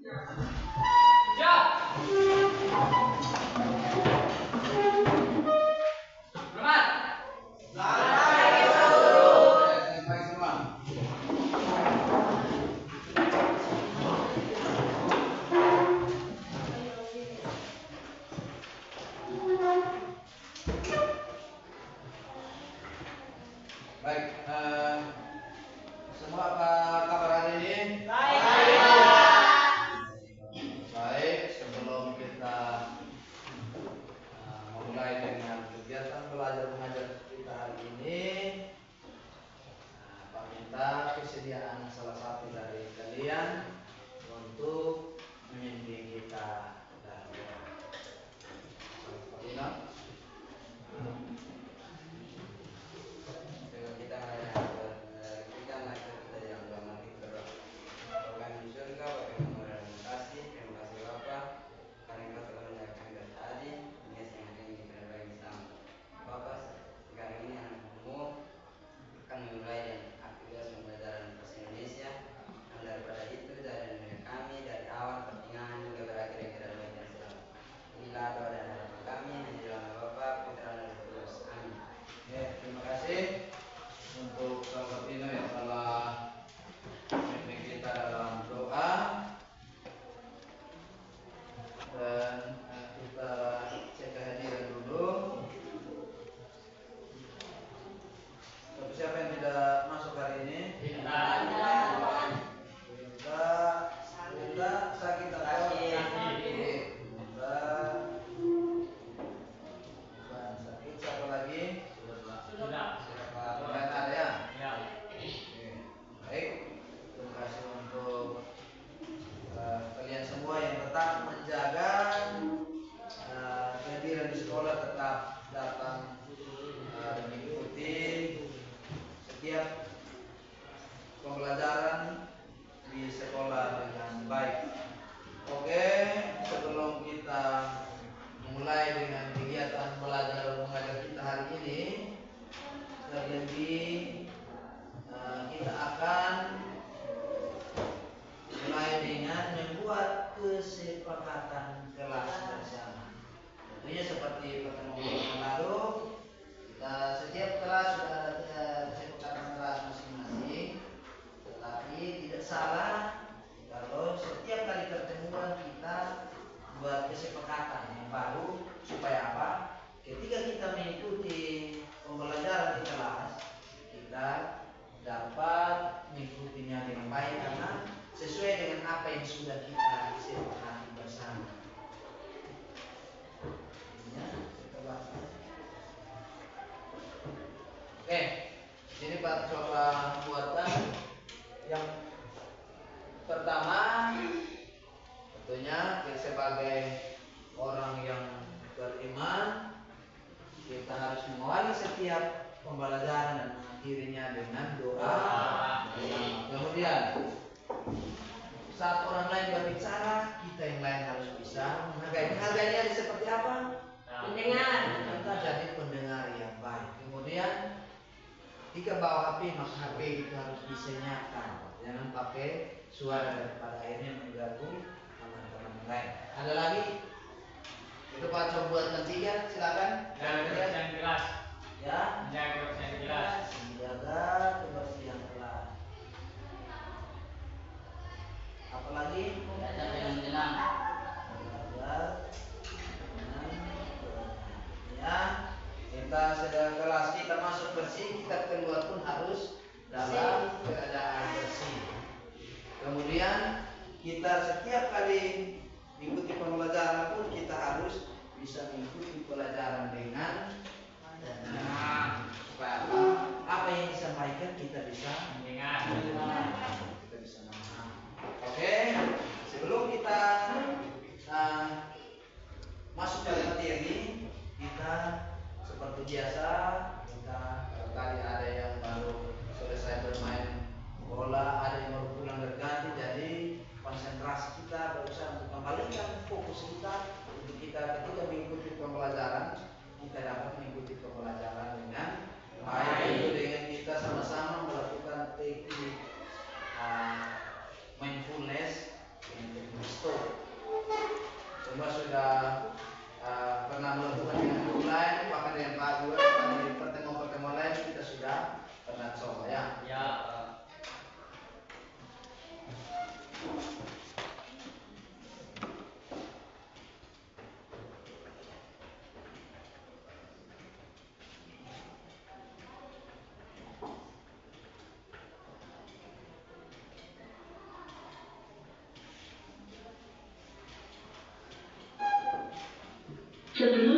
Baik, semua apa kabar hari ini? Baik, sebelum kita memulai dengan kegiatan belajar mengajar kita hari ini, Pak minta kesediaan salah satu dari kalian untuk memimpin kita dalam doa. Pembelajaran di sekolah dengan baik. Oke, sebelum kita memulai dengan kegiatan belajar mengajar kita hari ini, kita akan mulai dengan membuat kesepakatan kelas bersama. Tentunya seperti pertemuan yang lalu, kita setiap kelas sudah ada kesepakatan kelas masing-masing. Tetapi tidak salah kalau setiap kali pertemuan kita buat kesepakatan yang baru, supaya apa? Ketika kita mengikuti pembelajaran di kelas, kita dapat mengikutinya dengan baik karena sesuai dengan apa yang sudah kita sepakati bersama. Oke, ini Pak coba buatkan yang pertama. Tentunya sebagai orang yang beriman, kita harus mengawali setiap pembelajaran dan mengakhirinya dengan doa. Kemudian saat orang lain berbicara, kita yang lain harus bisa menghargai. Menghargainya seperti apa? Mendengar. Kita jadi pendengar yang baik. Kemudian jika bawa HP, maka HP itu harus disenyapkan. Jangan pakai suara daripada akhirnya mengganggu teman-teman lain. Ada lagi? Itu Pak coba buatkan 3, silakan. Jaga kebersihan kelas. Ya. Menjaga kebersihan kelas. Menjaga kebersihan kelas. Apalagi? Belajar dengan tenang. Belajar dengan ya. Kita sedang kelas kita masuk bersih, kita keluar pun harus dalam keadaan bersih. Kemudian kita setiap kali mengikuti pembelajaran pun kita harus bisa mengikuti pelajaran dengan tenang, supaya apa yang disampaikan kita bisa mendengar, kita bisa memahami. Oke, sebelum kita masuk ke materi, kita seperti biasa, kita kali ada yang baru selesai bermain bola, ada yang baru pulang berganti, jadi konsentrasi kita berusaha untuk kembalikan fokus kita untuk kita ketika mengikuti pembelajaran, kita dapat mengikuti pembelajaran dengan baik, dengan kita sama-sama melakukan teknik mindfulness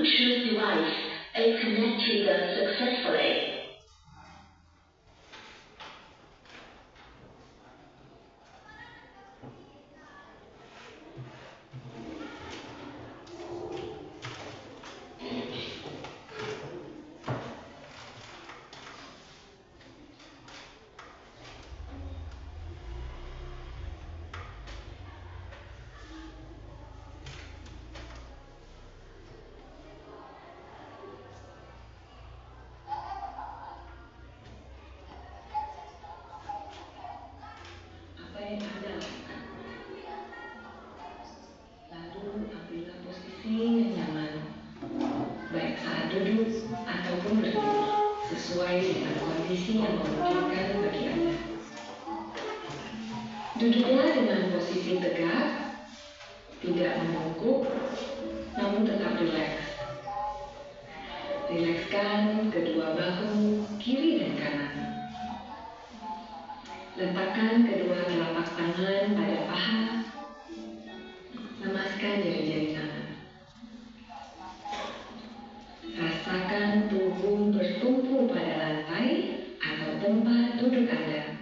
Bluetooth device is connected successfully. Apa yang Anda lakukan? Lalu ambillah posisi yang nyaman, baik saat duduk ataupun berdiri, sesuai dengan kondisi yang memungkinkan bagi Anda. Duduklah dengan posisi tegak, tidak membungkuk, namun tetap rileks. Rilekskan kedua bahu, kiri dan kanan. Letakkan kedua telapak tangan pada paha. Lemaskan jari-jari tangan. Rasakan tubuh bertumpu pada lantai atau tempat duduk Anda.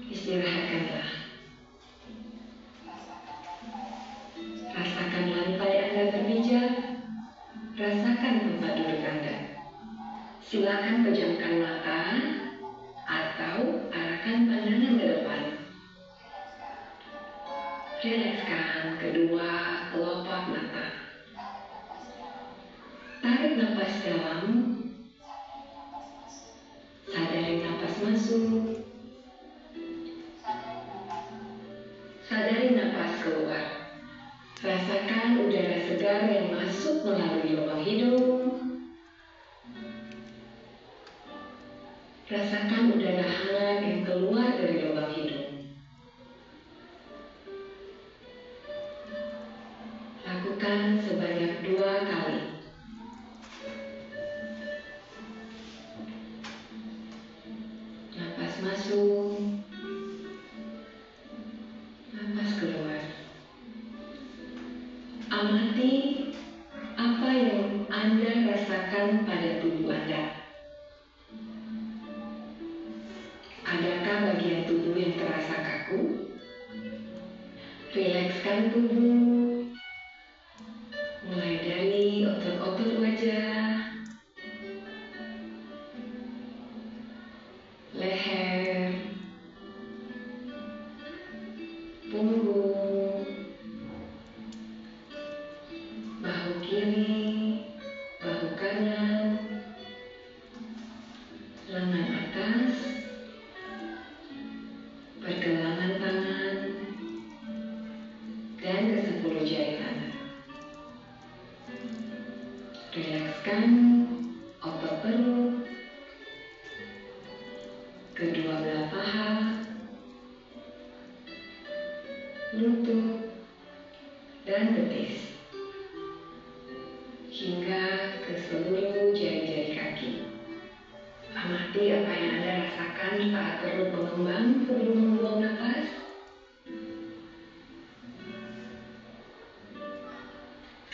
Istirahatkanlah. Rasakan lantai Anda berpijak. Rasakan tempat duduk Anda. Silakan pejamkan mata atau arahkan pandangan ke depan. Rilekskan kedua kelopak mata. Tarik napas dalam. Sadari napas masuk. Sadari napas keluar. Rasakan udara segar yang masuk melalui lubang hidung. Rasakan udara hangat yang keluar dari lubang hidung. Lakukan sebanyak 2 kali. Napas masuk. Napas keluar. Amati apa yang Anda rasakan pada tubuh Anda. Adakah bagian tubuh yang terasa kaku? Rilekskan tubuh, mulai dari otot-otot wajah, leher, punggung, bahu kiri, bahu kanan, lengan atas, pergelangan tangan, dan ke-10 jari tangan. Rilekskan otot perut, kedua belah paha, lutut, dan betis, hingga ke seluruh jari-jari kaki. Amati apa yang Anda rasakan saat perut mengembang sebelum membuang nafas.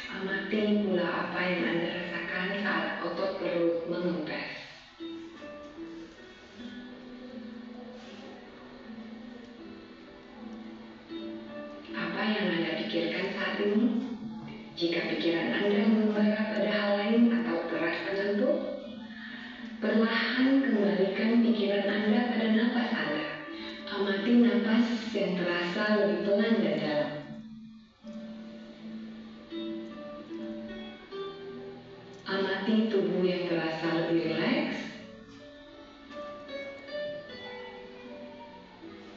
Amati pula apa yang Anda rasakan saat otot perut mengempes. Apa yang Anda pikirkan saat ini? Jika pikiran Anda membara pada hal lain atau keras menyentuh, perlahan kembalikan pikiran Anda pada napas Anda. Amati napas yang terasa lebih pelan dan dalam. Amati tubuh yang terasa lebih rileks.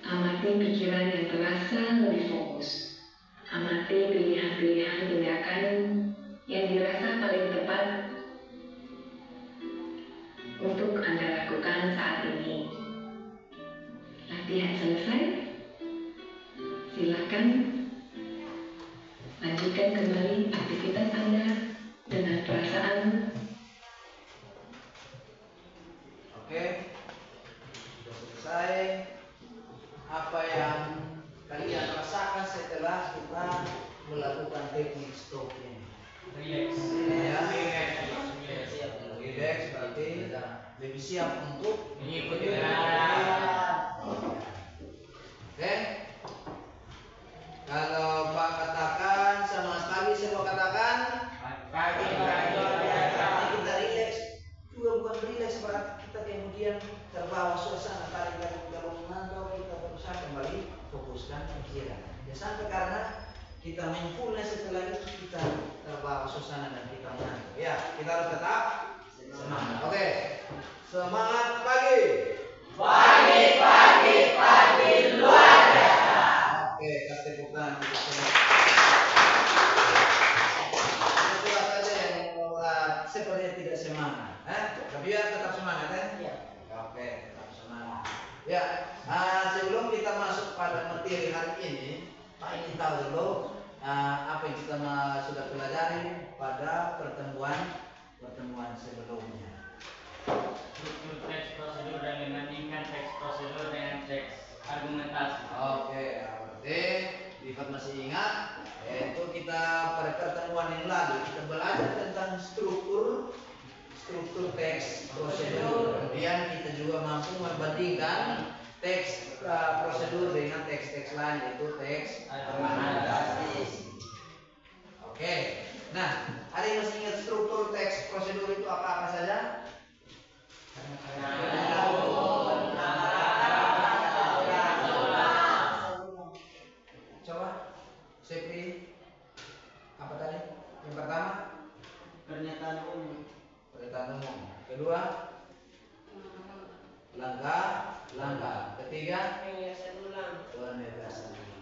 Amati pikiran yang terasa lebih fokus. Amati pilihan-pilihan tindakan yang dirasa paling tepat untuk Anda lakukan saat ini. Latihan selesai. Silakan lanjutkan kembali aktivitas Anda dengan perasaan. Oke, sudah selesai. Apa yang kalian rasakan setelah kita melakukan teknik stop ini? Relax. Ya. Relax. Relax berarti lebih siap untuk Mengikuti pelajaran. Oke. Kalau Pak katakan semangat pagi, semua katakan Pagi. berarti kita relax. Juga bukan relax berarti kita kemudian terbawa suasana tadi kalau mengantuk kita berusaha kembali fokuskan pikiran. Ya sampai karena kita mindfulness setelah itu kita terbawa suasana dan kita mengantuk. Ya, kita harus tetap semangat. Oke. Semangat pagi. Pagi luar biasa. Oke, kasih tepuk tangan untuk semua. Itu saja yang sepertinya tidak semangat. Tapi ya tetap semangat ya. Iya. Oke, tetap semangat. Ya, sebelum kita masuk pada materi hari ini, Pak ingin tahu dulu apa yang kita sudah pelajari pada pertemuan sebelumnya. Struktur teks prosedur dan membandingkan teks prosedur dengan teks argumentasi. Oke, berarti Rifat masih ingat, yaitu kita pada pertemuan yang lalu kita belajar tentang struktur teks prosedur. Kemudian kita juga mampu membandingkan teks prosedur dengan teks-teks lain, yaitu teks argumentasi. Oke, nah ada yang masih ingat struktur teks prosedur itu apa saja? Coba, Sepri, apa tadi? Yang pertama? Pernyataan umum. Kedua? Langkah. Ketiga? Penyelesaian ulang.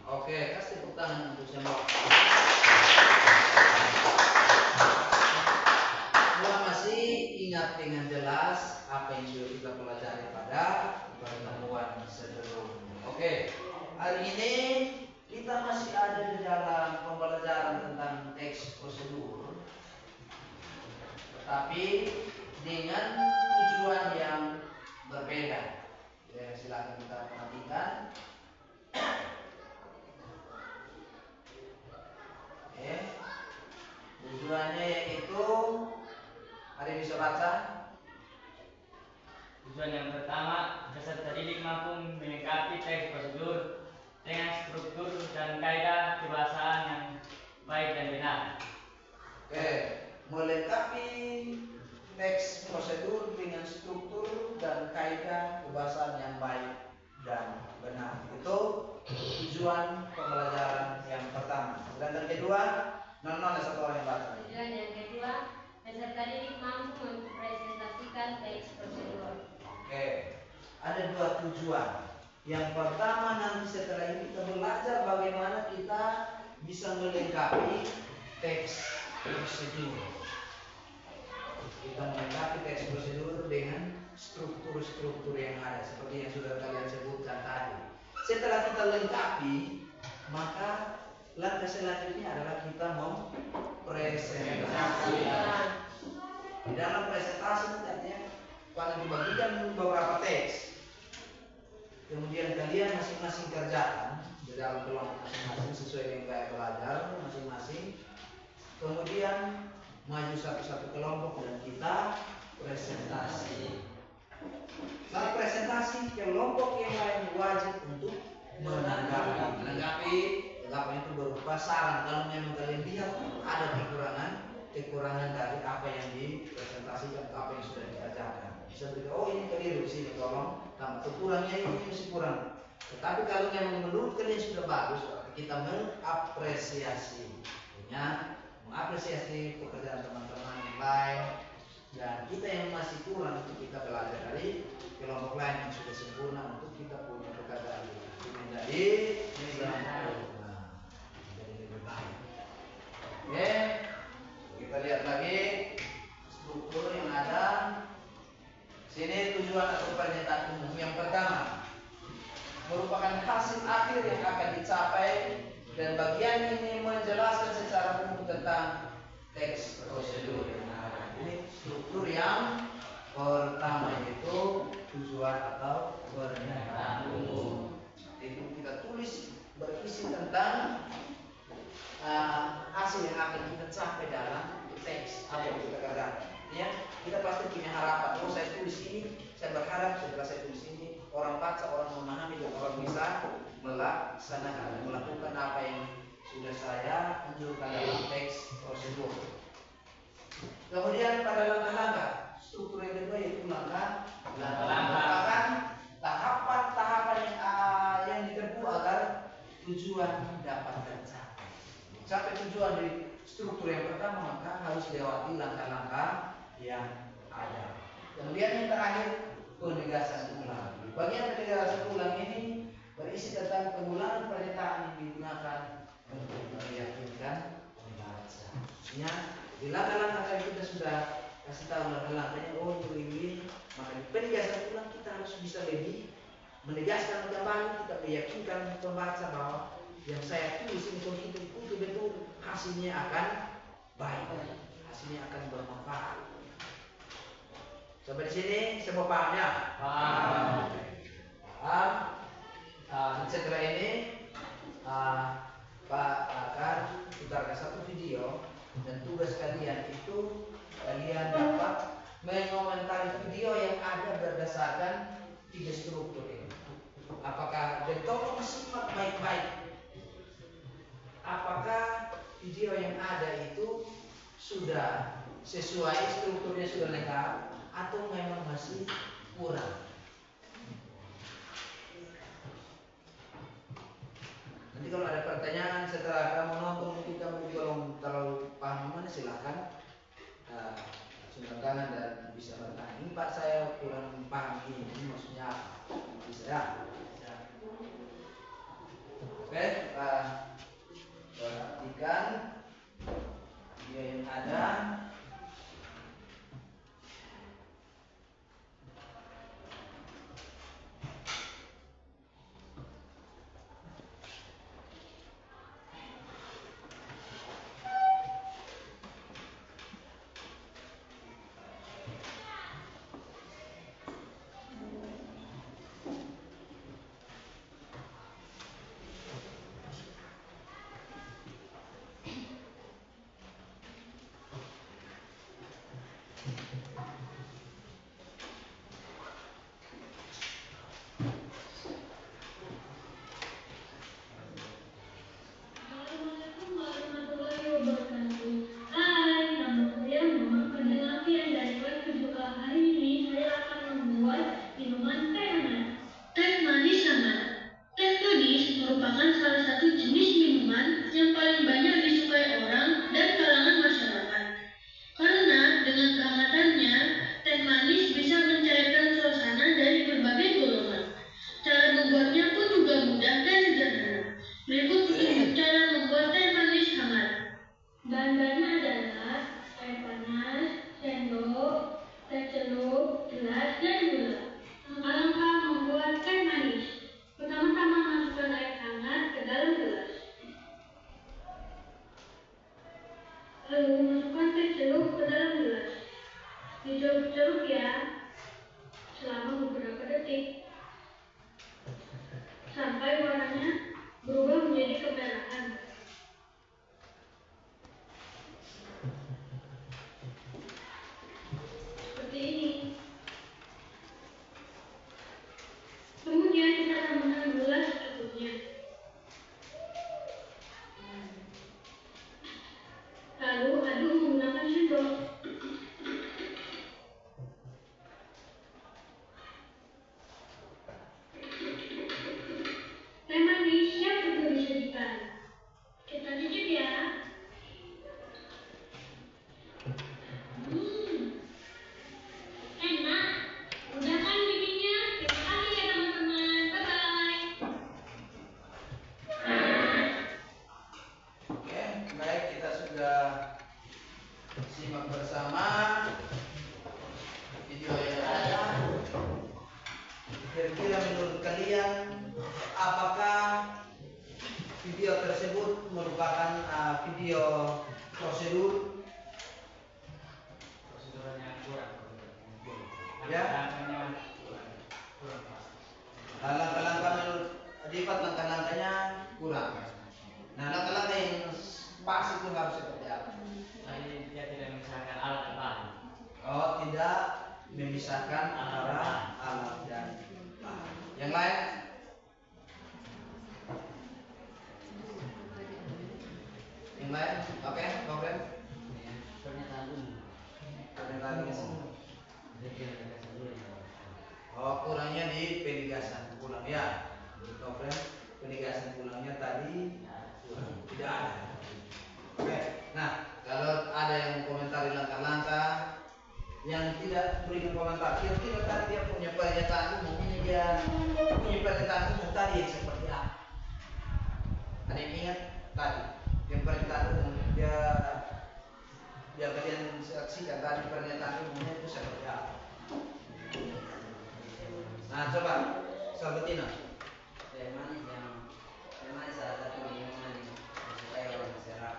Oke, kasih tepuk tangan untuk semua. Semua masih ingat dengan jelas apa yang sudah kita pelajari pada pertemuan sebelumnya. Oke, hari ini kita masih ada di dalam pembelajaran tentang teks prosedur, tetapi dengan tujuan yang berbeda. Ya, silakan kita perhatikan. Oke, tujuannya yaitu, ada yang bisa baca? Tujuan yang pertama, peserta didik mampu melengkapi teks prosedur dengan struktur dan kaidah kebahasaan yang baik dan benar. Oke, melengkapi teks prosedur dengan struktur dan kaidah kebahasaan yang baik dan benar. Itu tujuan pembelajaran yang pertama. Sedangkan kedua, ada satu orang yang baca. Tujuan yang kedua, peserta didik mampu mempresentasikan teks prosedur. Oke, ada dua tujuan. Yang pertama, nanti setelah ini kita belajar bagaimana kita bisa melengkapi teks prosedur. Kita melengkapi teks prosedur dengan struktur-struktur yang ada, seperti yang sudah kalian sebutkan tadi. Setelah kita lengkapi, maka langkah selanjutnya adalah kita mempresentasikan. Di dalam presentasi artinya pada dibagikan beberapa teks, kemudian kalian masing-masing kerjakan di dalam kelompok masing-masing sesuai dengan gaya belajar masing-masing. Kemudian maju satu-satu kelompok dan kita presentasi. Saat presentasi, kelompok yang lain wajib untuk menanggapi. Tanggapan itu berupa saran. Kalau memang kalian lihat ada kekurangan dari apa yang dipresentasikan, apa yang sudah dikerjakan. Bisa berkata, oh ini keliru sini, tolong tambah. Kekurangnya ini masih kurang. Tetapi kalau memang menurut kalian sudah bagus, kita mengapresiasi. Mengapresiasi pekerjaan teman-teman yang lain, dan kita yang masih kurang untuk kita belajar dari kelompok lain yang sudah sempurna untuk kita punya pekerjaan menjadi lebih baik. Oke, kita lihat lagi struktur yang ada. Sini tujuan atau pernyataan umum yang pertama merupakan hasil akhir yang akan dicapai, dan bagian ini menjelaskan secara umum tentang teks prosedur yang ada. Ini struktur yang pertama, yaitu tujuan atau pernyataan umum. Itu kita tulis berisi tentang hasil yang akan kita capai dalam teks apa yang kita kerjakan. Ya, kita pasti punya harapan. Oh, saya tulis ini, saya berharap setelah saya tulis ini orang baca, orang memahami, dan orang bisa melaksanakan, melakukan apa yang sudah saya anjurkan dalam teks prosedur. Kemudian pada langkah-langkah struktur yang kedua yaitu langkah-langkah merupakan tahapan-tahapan yang ditempuh agar tujuan dapat tercapai. Sampai tujuan dari struktur yang pertama maka harus lewati langkah-langkah yang ada. Kemudian yang terakhir penegasan ulang. Bagian penegasan ulang ini berisi tentang pengulangan pernyataan yang digunakan untuk meyakinkan pembaca. Maksudnya di langkah-langkah tadi kita sudah kasih tahu langkah-langkahnya, oh ini, maka di penegasan ulang kita harus bisa lebih menegaskan kembali, kita meyakinkan pembaca bahwa yang saya tulis ini betul-betul hasilnya akan baik, hasilnya akan bermanfaat. Sampai di sini semua paham ya? Paham. Setelah ini Pak akan putarkan satu video dan tugas kalian itu kalian dapat mengomentari video yang ada berdasarkan 3 struktur ini. Apakah dan tolong simak baik-baik. Apakah video yang ada itu sudah sesuai, strukturnya sudah lengkap atau memang masih kurang? Nanti kalau ada pertanyaan setelah kamu nonton mungkin kamu belum terlalu paham mana silahkan sumber tangan dan bisa bertanya. Ini Pak saya kurang paham ini maksudnya apa? Bisa ya? Oke, perhatikan video yang ada. pas itu harus seperti apa? Tadi dia tidak memisahkan alat dan bahan. Oh, tidak memisahkan antara alat dan bahan. Yang lain? Yang lain? Oke, problem? Pernyataan umum. Pernyataan umum. Oh, kurangnya di penegasan pulang ya. Problem penegasan pulangnya tadi kurang. Tidak ada. Oke. Nah, kalau ada yang komentari langkah-langkah yang tidak berikan komentar, kira-kira tadi dia punya pernyataan umum, ini dia punya pernyataan umum tadi seperti apa? Ada yang ingat tadi yang pernyataan umum dia kalian saksikan tadi pernyataan umumnya itu seperti apa? Nah, coba Salbetina. Teman salah satu minuman yang disukai oleh masyarakat.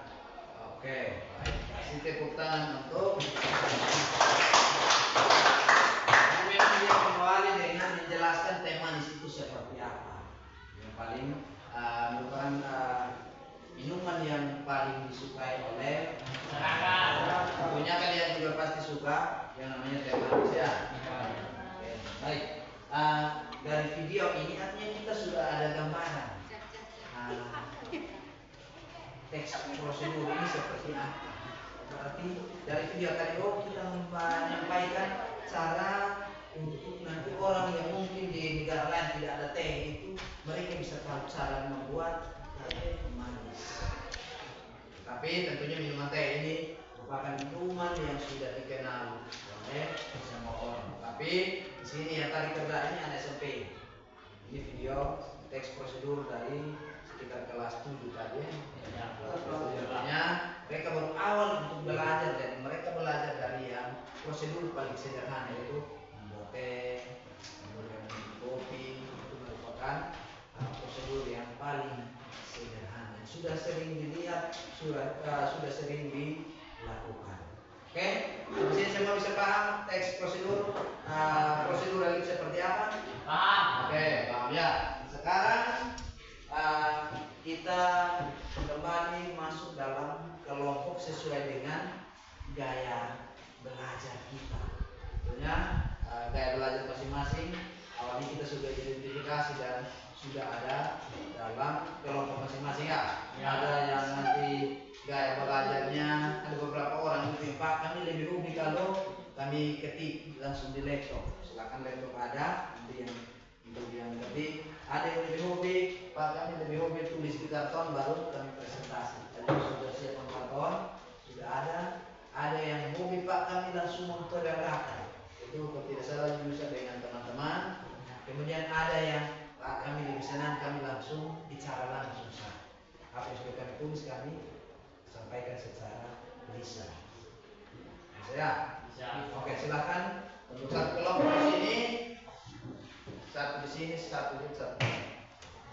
Oke, baik. Kasih tepuk tangan untuk memang dia mengawali dengan menjelaskan tema di situ seperti apa. Yang paling merupakan minuman yang paling disukai oleh Masyarakat. tentunya kalian juga pasti suka yang namanya teh manis ya. Oke, baik. Dari video ini artinya kita sudah ada gambaran. Teks prosedur ini seperti apa? Berarti dari video tadi kita menyampaikan cara untuk nanti orang yang mungkin di negara lain tidak ada teh itu mereka bisa tahu cara membuat teh manis. Tapi tentunya minuman teh ini merupakan minuman yang sudah dikenal oleh semua orang. Tapi di sini yang tadi kerja ini ada SMP. Ini video teks prosedur dari sekitar kelas 7 tadi ya. Prosedurnya mereka baru awal untuk belajar dan mereka belajar dari yang prosedur paling sederhana yaitu membuat teh, kemudian minum kopi itu merupakan prosedur yang paling sederhana. Sudah sering dilihat, sudah sering dilakukan. Oke, di sini semua bisa paham teks prosedur prosedur ini seperti apa? Paham. Oke, paham ya. Sekarang kita kembali masuk dalam kelompok sesuai dengan gaya belajar kita. Tentunya gaya belajar masing-masing awalnya kita sudah identifikasi dan sudah ada dalam kelompok masing-masing ya. Ada yang nanti gaya belajarnya ada beberapa orang itu Pak kami lebih hobi kalau kami ketik langsung di laptop. Silakan laptop ada nanti yang ketik. Ada yang lebih hobi, Pak kami lebih hobi tulis di karton baru kami presentasi. Tadi sudah siapkan karton, sudah ada. Ada yang hobi Pak kami langsung memperagakan. Itu kalau tidak salah bisa dengan teman-teman. Kemudian ada yang Pak kami lebih senang kami langsung bicara langsung saja. Apa yang sudah kami tulis kami sampaikan secara lisan. Bisa ya? Bisa. Oke silakan untuk satu kelompok di sini. Satu di sini, satu di satu.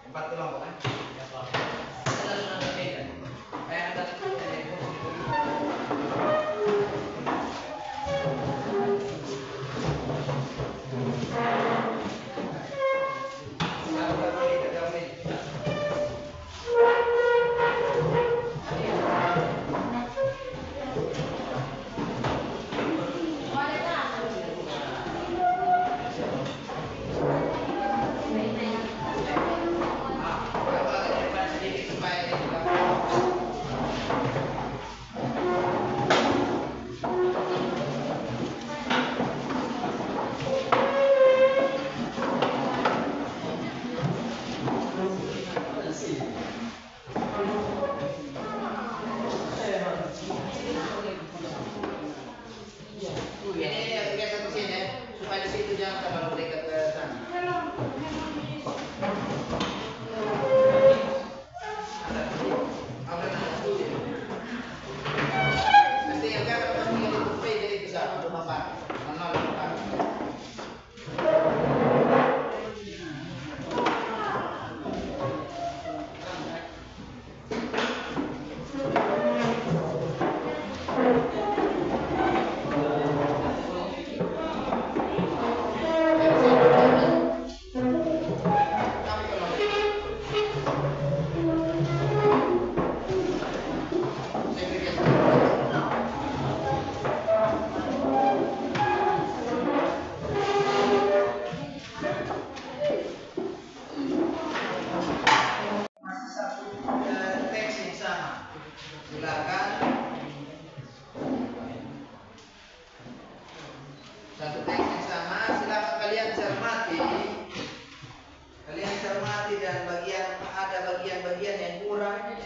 4 kelompok kan? Ya, Pak. Kita sudah berbeda. Ada sedikit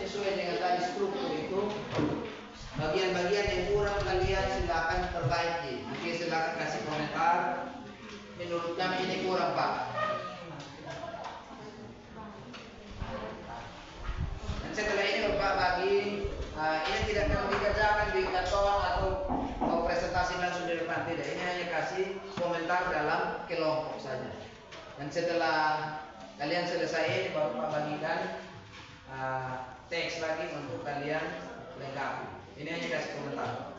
sesuai dengan tadi struktur itu, bagian-bagian yang kurang kalian silakan perbaiki. Nanti silakan kasih komentar. Menurut kami ini kurang Pak. Dan setelah ini Bapak bagi ini tidak akan dikerjakan di kantor atau mau presentasi langsung di depan, tidak. Ini hanya kasih komentar dalam kelompok saja. Dan setelah kalian selesai ini baru Pak bagikan teks lagi untuk kalian lengkapi. Ini hanya kasih komentar.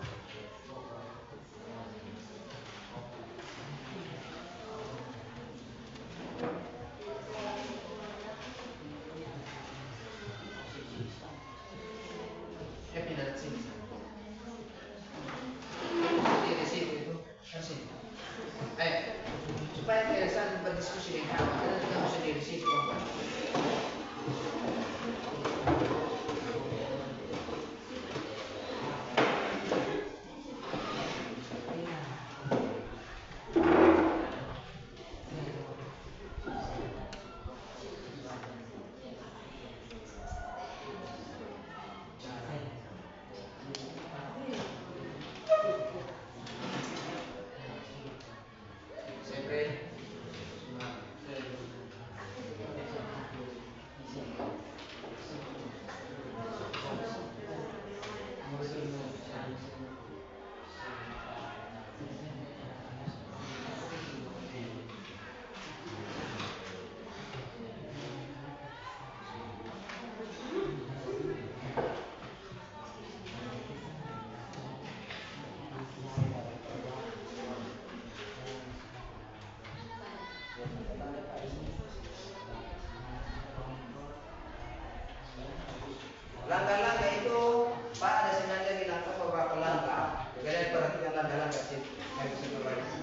Pindah ke sini. Di situ itu, ke sini. Supaya kalian berdiskusi dengan kamu, kalian kamu sendiri di situ. Langkah-langkah itu Pak ada sengaja dilangkah beberapa langkah. Kalian perhatikan langkah-langkah sih. Ayo supervise.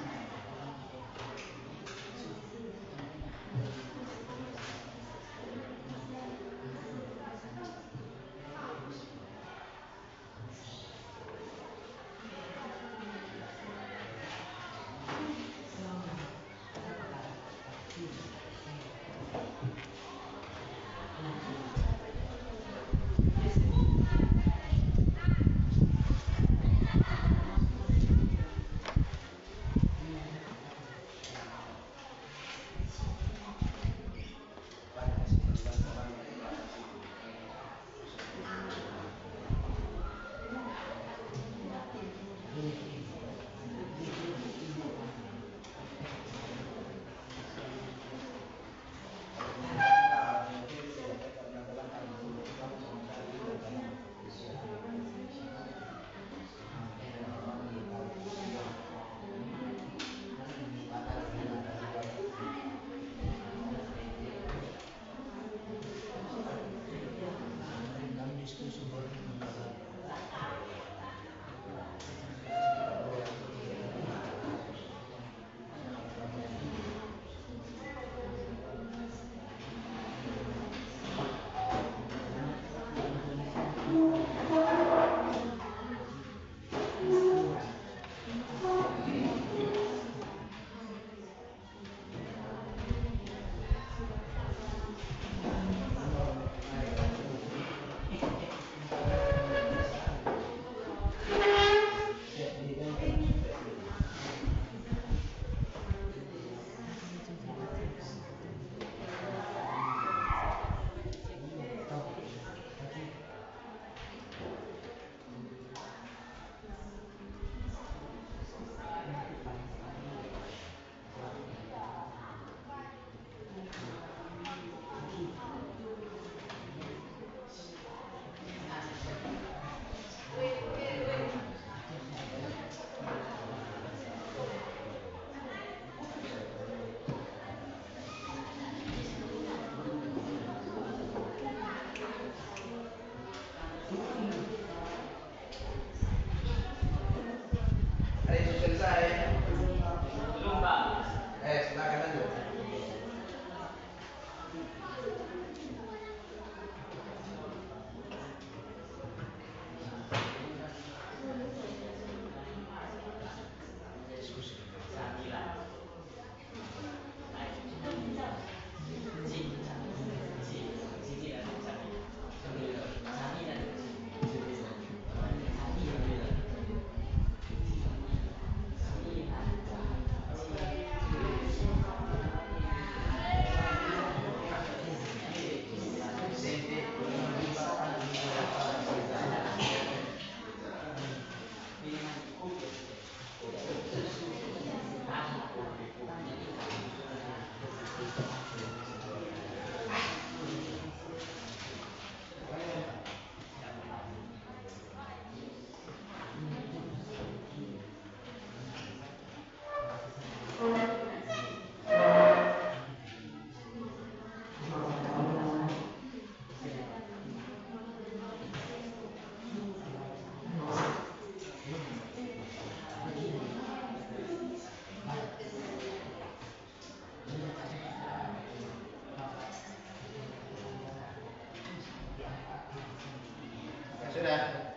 Sudah.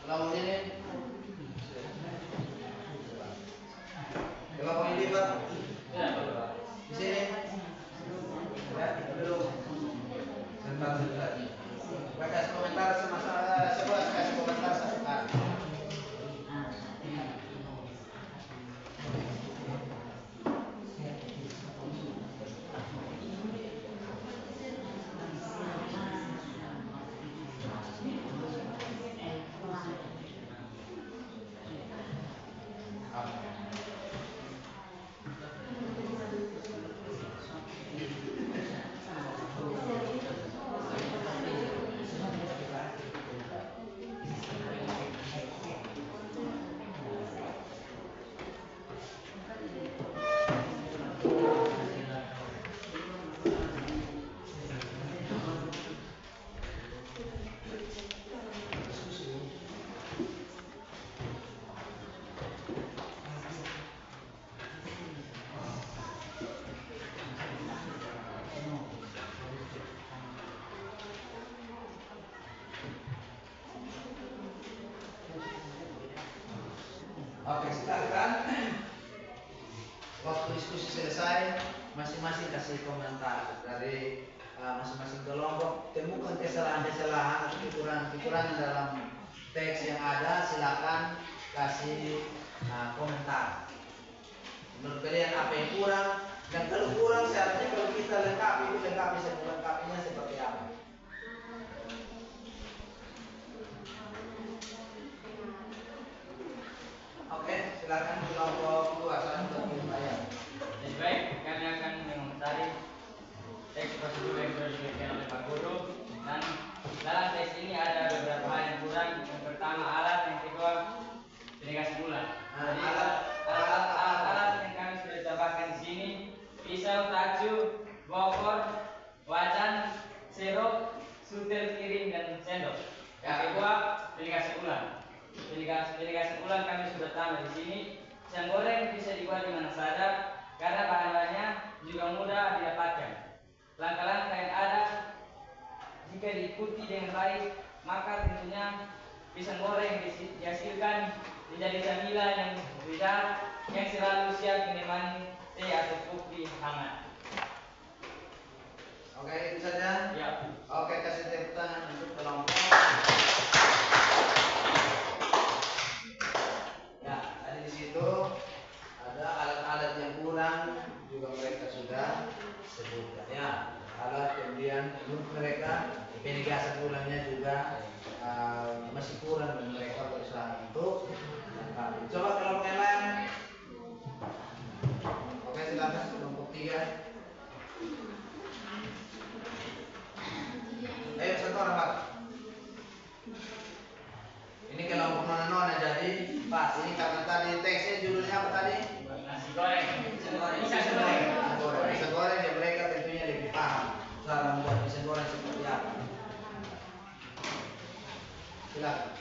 Kalau ini coba kau ini Pak. Di sini. Ya, dulu. Sebentar. Baca komentar sama coba kasih komentar sebentar. Oke, silakan. Waktu diskusi selesai, masing-masing kasih komentar dari masing-masing kelompok. Temukan kesalahan-kesalahan atau kekurangan dalam teks yang ada, silakan kasih komentar. Menurut kalian apa yang kurang? Dan kalau kurang, seharusnya kalau kita lengkapi itu lengkapinya seperti apa? Oke, silakan kelompok 2 1 2 Jadi baik, kami akan mengomentari teks prosedur yang sudah diberikan oleh Pak Guru, dan dalam teks ini ada beberapa hal yang kurang. Yang pertama alat, yang kedua penegasi bulan. Jadi alat yang kami sudah tambahkan di sini: pisau, tacu, bokor, wajan, serok, sutel, piring, dan sendok. Yang kedua penegasi bulan. Penegasi bulan kami sudah tambah di sini. Pisang goreng bisa dibuat di mana saja karena bahan-bahannya juga mudah didapatkan. Langkah-langkah yang ada jika diikuti dengan baik, maka tentunya pisang goreng dihasilkan menjadi camilan yang berbeda yang selalu siap menemani teh atau kopi hangat. Oke, itu saja. Ya. Oke, kasih tepuk tangan untuk kelompok. Ya, tadi di situ ada alat-alat yang kurang juga mereka sudah sebutkan ya. Alat, kemudian menurut mereka penegasan bulannya juga masih kurang dan mereka berusaha untuk lengkapi. Coba kelompok yang lain. Oke, silakan kelompok 3. Ayo satu orang Pak. Ini kelompok nona-nona, jadi Pak, ini karena tadi teksnya judulnya apa tadi? Nasi goreng. Pisang goreng. Pisang goreng ya, mereka tentunya lebih paham cara membuat pisang goreng seperti apa. Silakan.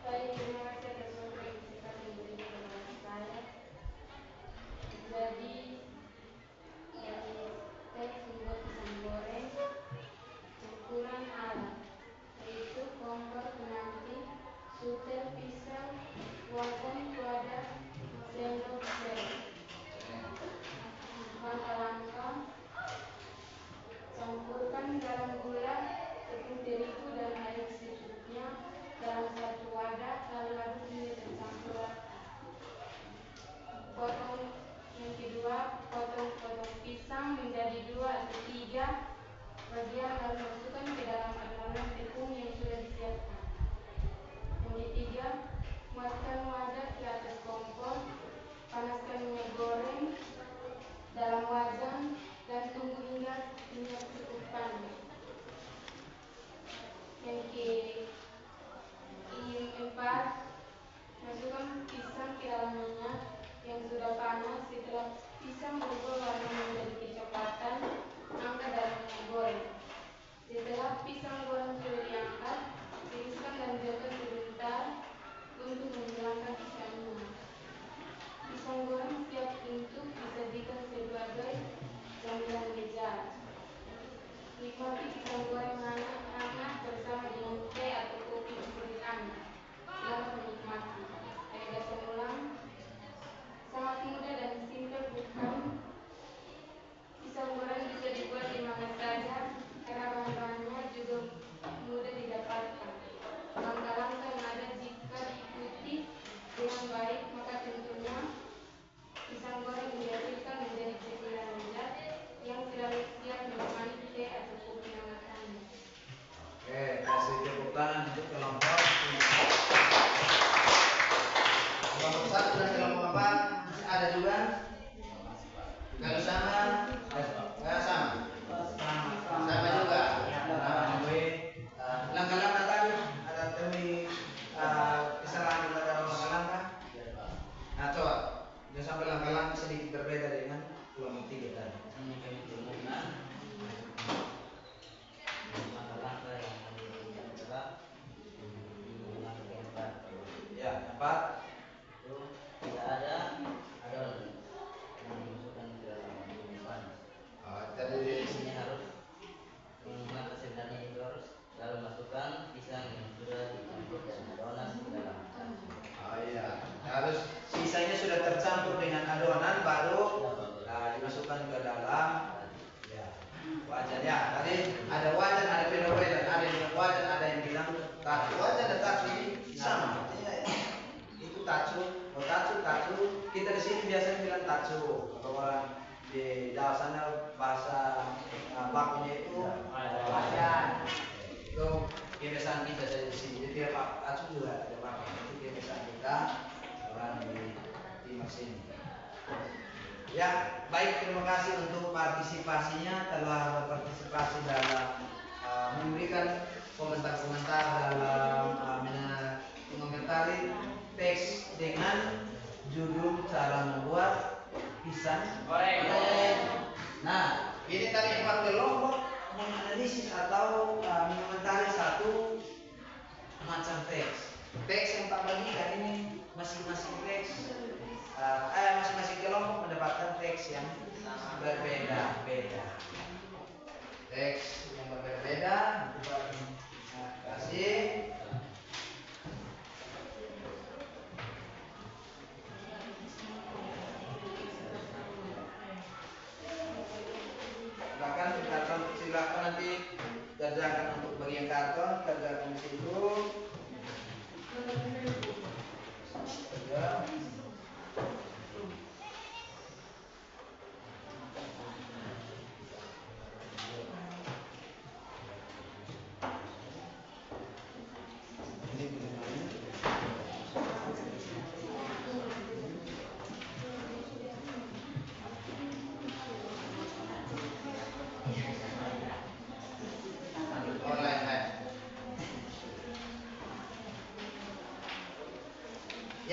Baik, terima kasih atas waktu yang singkat yang diberikan kepada saya. Jadi, teks membuat pisang goreng, ukuran alat, yaitu kompor penanti, sutel, pisau, wajan, wadah, sendok, serok. Langkah-langkah: campurkan garam, gula, tepung terigu dan air secukupnya dalam satu wadah, lalu aduk hingga tercampur rata. Yang kedua, potong pisang menjadi 2 atau 3 bagian, lalu masukkan ke dalam adonan tepung yang sudah disiapkan. Yang ketiga, muatkan wadah ke atas kompor, panaskan minyak goreng dalam wajan dan tunggu hingga minyak cukup panas. Yang keempat, masukkan pisang ke dalam minyak yang sudah panas. Setelah pisang berubah warna menjadi kecoklatan, angkat dari minyak goreng. Setelah pisang goreng sudah diangkat, tiriskan dan biarkan sebentar untuk menghilangkan bakunya itu wasiat. Itu kebiasaan kita saja di sini. Jadi tiap acu juga ada baku. Itu kebiasaan kita orang di timur sini. Ya, baik, terima kasih untuk partisipasinya, telah berpartisipasi dalam memberikan komentar-komentar dalam mengomentari teks dengan judul cara membuat pisang goreng. Nah, ini tadi 4 kelompok menganalisis atau mengomentari satu macam teks. Teks yang tak bagikan ini masing-masing teks. Masing-masing kelompok mendapatkan teks yang berbeda-beda. Teks yang berbeda-beda. Terima kasih. Silakan nanti kerjakan untuk bagian karton, kerjakan di situ. Ya.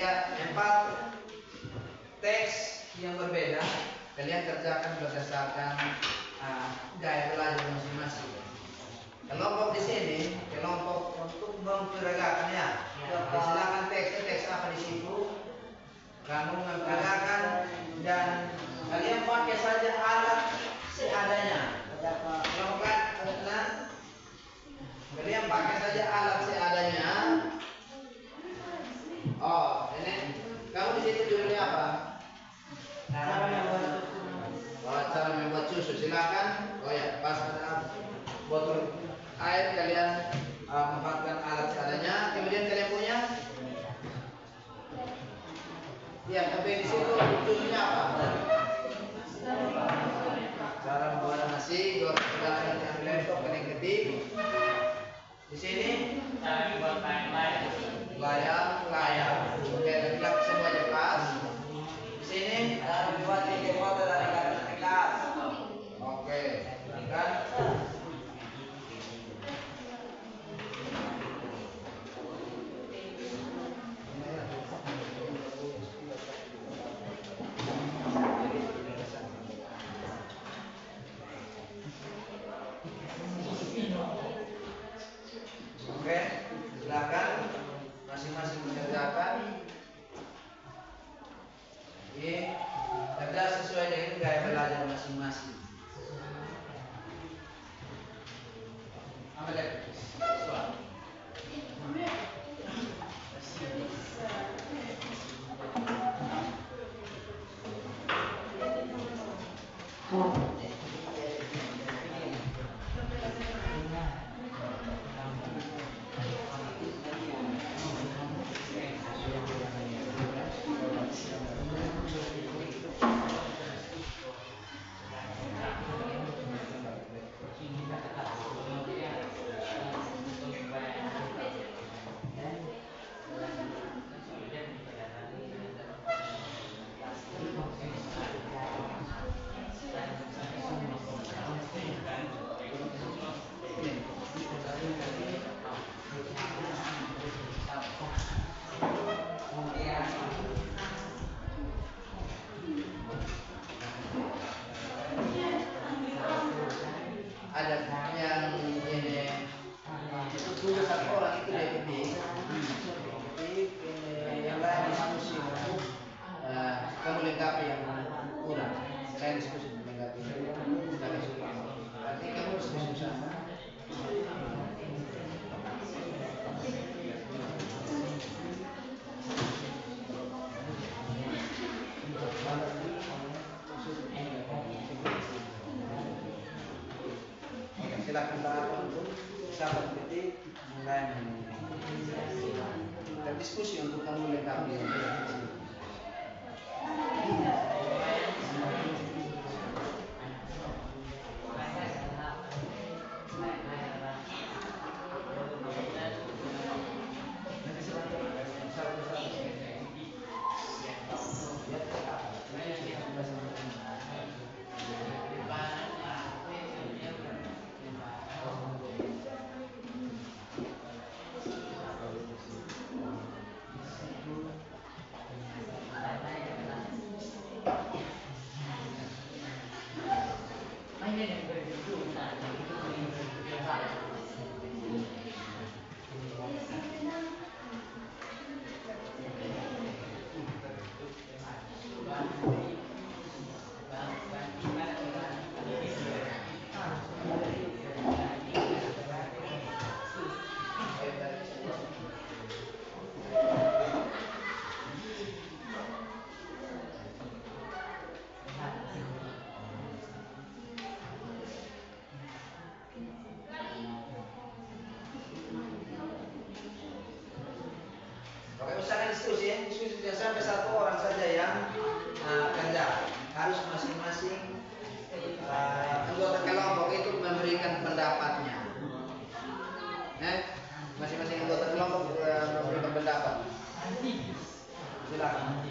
Ya, 4 teks yang berbeda kalian kerjakan berdasarkan gaya belajar masing-masing. Kelompok di sini, kelompok untuk memperagakan ya. Silakan teks apa di situ. Kamu memperagakan dan kalian pakai saja alat seadanya. Kelompok kalian pakai saja alat seadanya. Oh, ini kamu di situ judulnya apa? Cara membuat susu. Silakan. Oh ya, pas ada botol air kalian manfaatkan alat seadanya. Kemudian kalian punya? Ya, tapi di situ judulnya apa? Cara membuat nasi. Silakan nanti ambil laptop kalian ketik. Di sini Cara membuat layar. Oke, lihat semuanya pas. Di sini cara membuat foto dari kartu kertas. Oke, kan? Oke, silakan masing-masing mengerjakan. Kerja sesuai dengan gaya belajar masing-masing. Ambil soal. Ada yang ini itu tugas satu orang itu DPD, yang lain diskusi untuk kamu lengkapi yang kurang. Saya diskusi melengkapi. Berarti kamu diskusi sama. Silakan berapa untuk sahabat ketik mulai kita diskusi untuk kamu lengkapi. Oke, usahakan diskusi jangan sampai satu orang saja yang kerja. Harus masing-masing anggota kelompok itu memberikan pendapatnya. Masing-masing anggota kelompok memberikan pendapat. Silakan.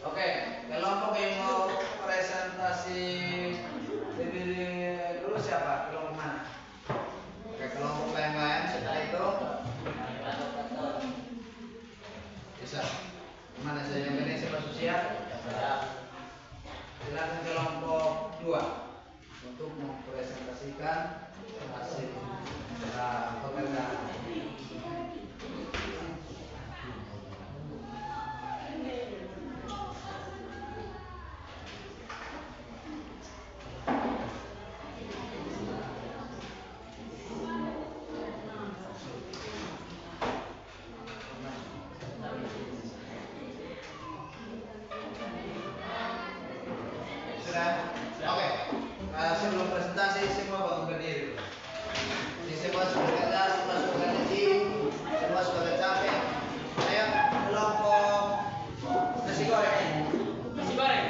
Oke, kelompok yang mau presentasi lebih dulu siapa? Kelompok mana? Oke, kelompok lain-lain setelah itu bisa. Mana saya yang ini siapa sosial? Silakan kelompok 2 untuk mempresentasikan hasil pekerjaan. Oke, sebelum presentasi semua bangun berdiri. Ini semua sudah kerja, semua sudah gaji, semua sudah capek. Ayo kelompok nasi goreng. Nasi goreng.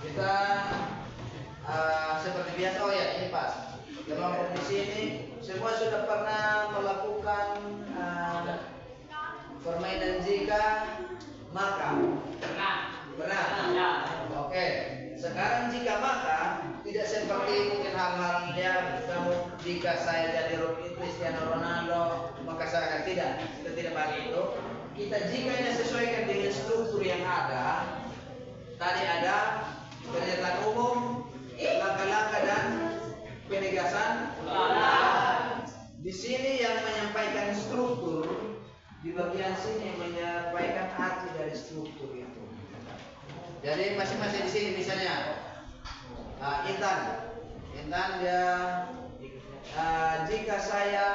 Kita seperti biasa. Oh ya, ini pas. Kelompok di sini semua sudah pernah melakukan permainan jika maka. Pernah. Ya. Oke. Sekarang jika maka tidak seperti mungkin hal-hal yang kamu jika saya jadi Cristiano Ronaldo maka saya akan tidak. Kita tidak pakai itu. Kita jikanya sesuaikan dengan struktur yang ada. Tadi ada pernyataan umum, langkah-langkah dan penegasan. Di sini yang menyampaikan struktur, di bagian sini menyampaikan arti dari struktur itu. Jadi masing-masing di sini misalnya Intan dia jika saya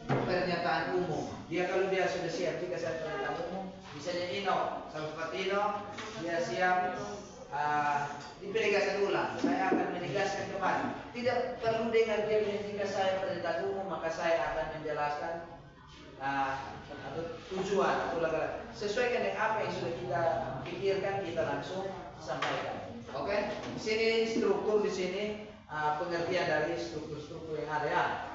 pernyataan umum, dia kalau dia sudah siap jika saya pernyataan umum, misalnya Salvatino dia siap di penegasan ulang, saya akan menegaskan kembali. Tidak perlu dengar dia jika saya pernyataan umum maka saya akan menjelaskan atau tujuan atau laga sesuaikan dengan apa yang sudah kita pikirkan kita langsung sampaikan. Oke, di sini struktur di sini pengertian dari struktur-struktur yang ada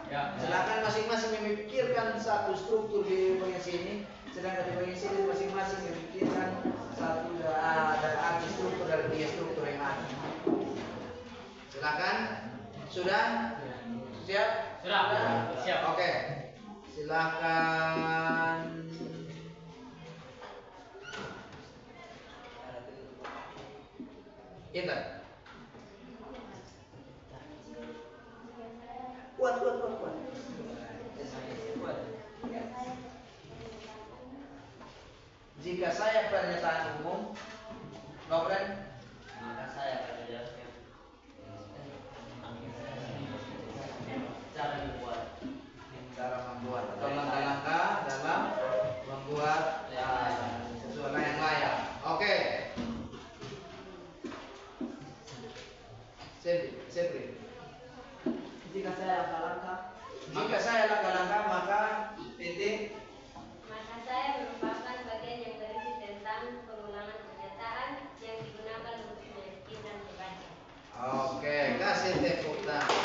ya. Silakan masing-masing memikirkan satu struktur di bagian sini, sedangkan di bagian sini masing-masing memikirkan satu dari arti struktur dari bagian struktur yang ada. Silakan. Sudah? Siap? Sudah. Siap. Oke. Silakan. Intan. Kuat. Jika saya pernyataan umum, Nobren, Maka saya akan menjelaskan cara membuat atau langkah-langkah dalam membuat sesuatu yang layak. Oke. Sepri. jika saya langkah-langkah maka titik. Maka saya merupakan bagian yang berisi tentang pengulangan pernyataan yang digunakan untuk meyakinkan pembaca. Oke, kasih tepuk tangan.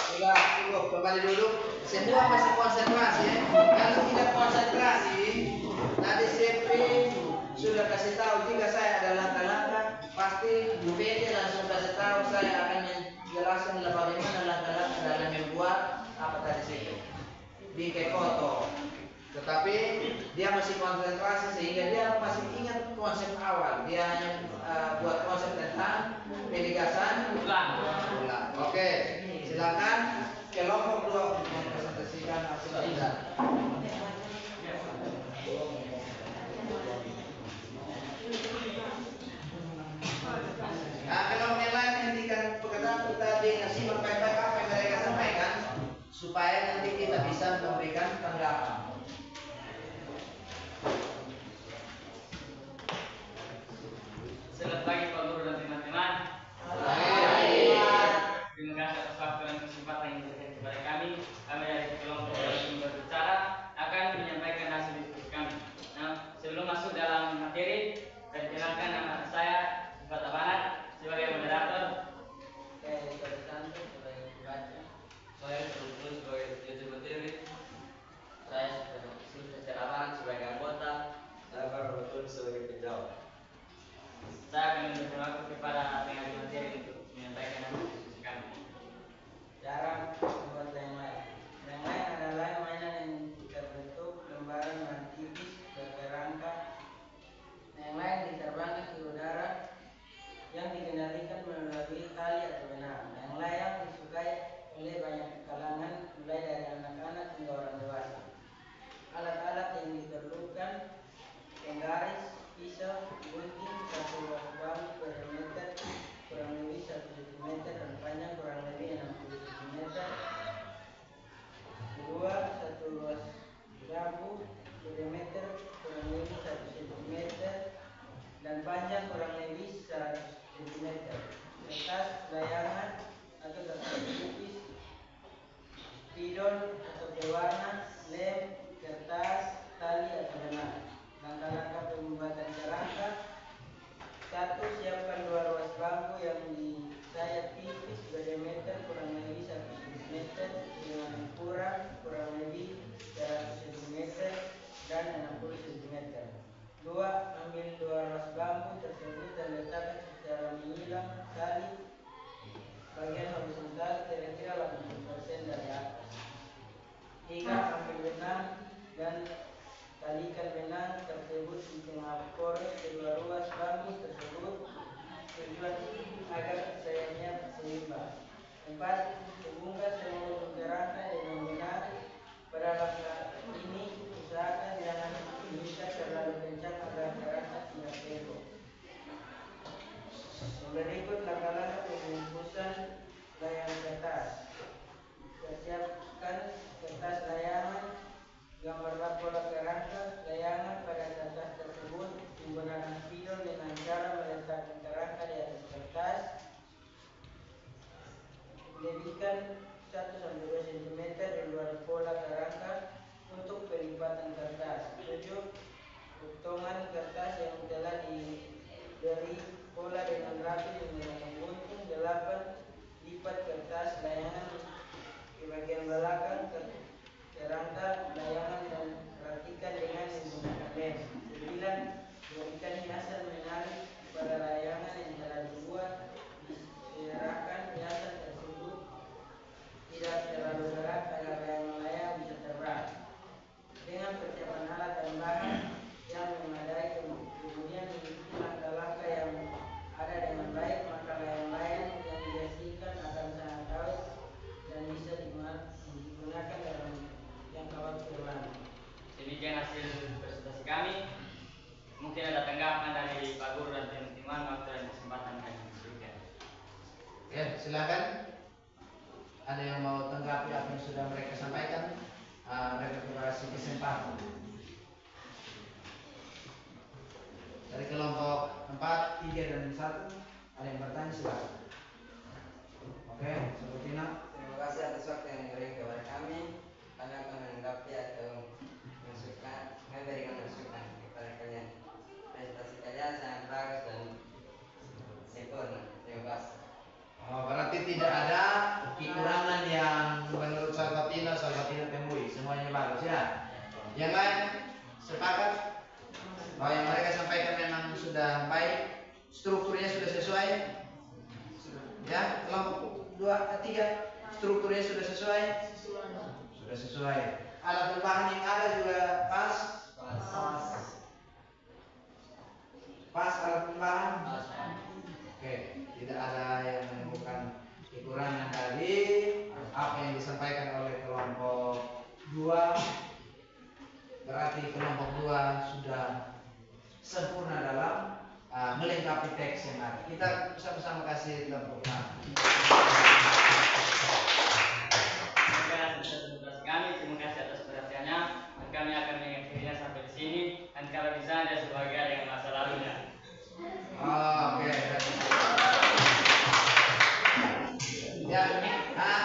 Sudah cukup, kembali duduk. Semua masih konsentrasi ya. Kalau tidak konsentrasi, tadi Sepri sudah kasih tahu jika saya ada langkah-langkah, pasti PD langsung kasih tahu saya akan menjelaskan bagaimana langkah-langkah dalam membuat apa tadi Sepri. Bikin foto. Tetapi dia masih konsentrasi sehingga dia masih ingat konsep awal. Dia hanya buat konsep tentang penegasan ulang. Oke, silakan kelompok 2 mempresentasikan hasil kerja. bisa memberikan tanggapan. Selamat pagi Pak Guru dan teman-teman. Terima kasih atas waktu dan kesempatan yang diberikan kepada kami. Kami dari kelompok yang berbicara akan menyampaikan hasil diskusi kami. Nah, sebelum masuk dalam materi, perkenalkan nama saya Ifat Abanat sebagai moderator. Saya Rizky Santo sebagai pembaca. Saya Terus sebagai judul materi. Saya Sultan Seraban sebagai anggota. Saya Baru Betul sebagai penjawab. Saya akan memberikan waktu kepada pengajar materi untuk menyampaikan hasil diskusi kami. Cara membuat layang-layang. Layang-layang adalah mainan yang terbentuk lembaran bahan tipis berkerangka. Layang-layang diterbangkan ke udara yang dikendalikan melalui tali atau benang. Layang-layang disukai oleh banyak kalangan, mulai dari anak-anak hingga orang dewasa. Alat-alat yang diperlukan: penggaris, pisau, gunting, satu ruas bambu berdiameter kurang lebih 1 cm dan panjang kurang lebih 60 cm. Kedua, satu ruas bambu berdiameter kurang lebih 1 cm dan panjang kurang lebih 100 cm. Kertas layangan atau kertas tipis, spidol atau pewarna, lem, kertas, tali atau benang. Langkah-langkah pembuatan kerangka: 1. Siapkan 2 ruas bambu yang disayat tipis berdiameter kurang lebih 1 cm dengan ukuran kurang lebih 100 cm dan 60 cm. 2. Ambil 2 ruas bambu tersebut dan letakkan secara menyilang tali bagian horizontal kira-kira 80% dari atas. 3. Ambil benang dan talikan benang tersebut di tengah poros kedua ruas bambu tersebut, tujuan agar sayapnya seimbang. 4. Hubungkan semua ujung kerangka dengan benang. Pada langkah ini usahakan jangan mengikat terlalu kencang agar kerangka tidak bengkok. Berikut langkah-langkah pembungkusan layang kertas. Persiapkan kertas layangan, gambarlah pola kerangka layangan pada kertas tersebut menggunakan spidol dengan cara meletakkan kerangka di atas kertas. Lebihkan 1-2 cm di luar pola kerangka untuk pelipatan kertas. 7. Potongan kertas yang telah diberi pola dengan rapi menggunakan gunting. 8. Lipat kertas layangan ke bagian belakang kerangka layangan dan rapikan dengan menggunakan lem. 9. Berikan hiasan menarik pada layangan yang telah dibuat. Diserahkan hiasan tersebut tidak terlalu berat agar layang-layang bisa terbang. Dengan persiapan alat dan bahan yang memadai, kemudian mengikuti langkah-langkah yang ada dengan baik, maka layang-layang yang dihasilkan akan sangat awet dan bisa digunakan dalam jangka waktu lama. Demikian hasil presentasi kami. Mungkin ada tanggapan dari Pak Guru dan teman-teman waktu dan kesempatan kami berikan. Ya, silakan. Ada yang mau tanggapi apa yang sudah mereka sampaikan? Mereka kasih kesempatan. Dari kelompok 4, 3, dan 1 ada yang bertanya, silakan. Oke, Sabutina. Terima kasih atas waktu yang diberikan kepada kami. Kami akan menanggapi atau memberikan masukan kepada kalian. Presentasi kalian sangat bagus dan sempurna. Terima kasih. Oh, berarti tidak ada kekurangan yang menurut Sabutina temui. Semuanya bagus ya. Yang lain sepakat bahwa yang mereka sampaikan memang sudah baik, strukturnya sudah sesuai. Ya, kelompok 2, 3 strukturnya sudah sesuai. Sudah sesuai. Alat dan bahan yang ada juga pas. Pas alat dan bahan. Oke, tidak ada yang menemukan kekurangan tadi. Apa yang disampaikan oleh kelompok 2, berarti kelompok 2 sudah sempurna dalam melengkapi teks yang ada. Kita sama-sama kasih tepuk tangan. Terima kasih presentasi kami. Terima kasih atas perhatiannya. Dan kami akan mengakhirinya sampai di sini. Dan kalau bisa ada sebagai yang masa lalunya. Oke. Ya,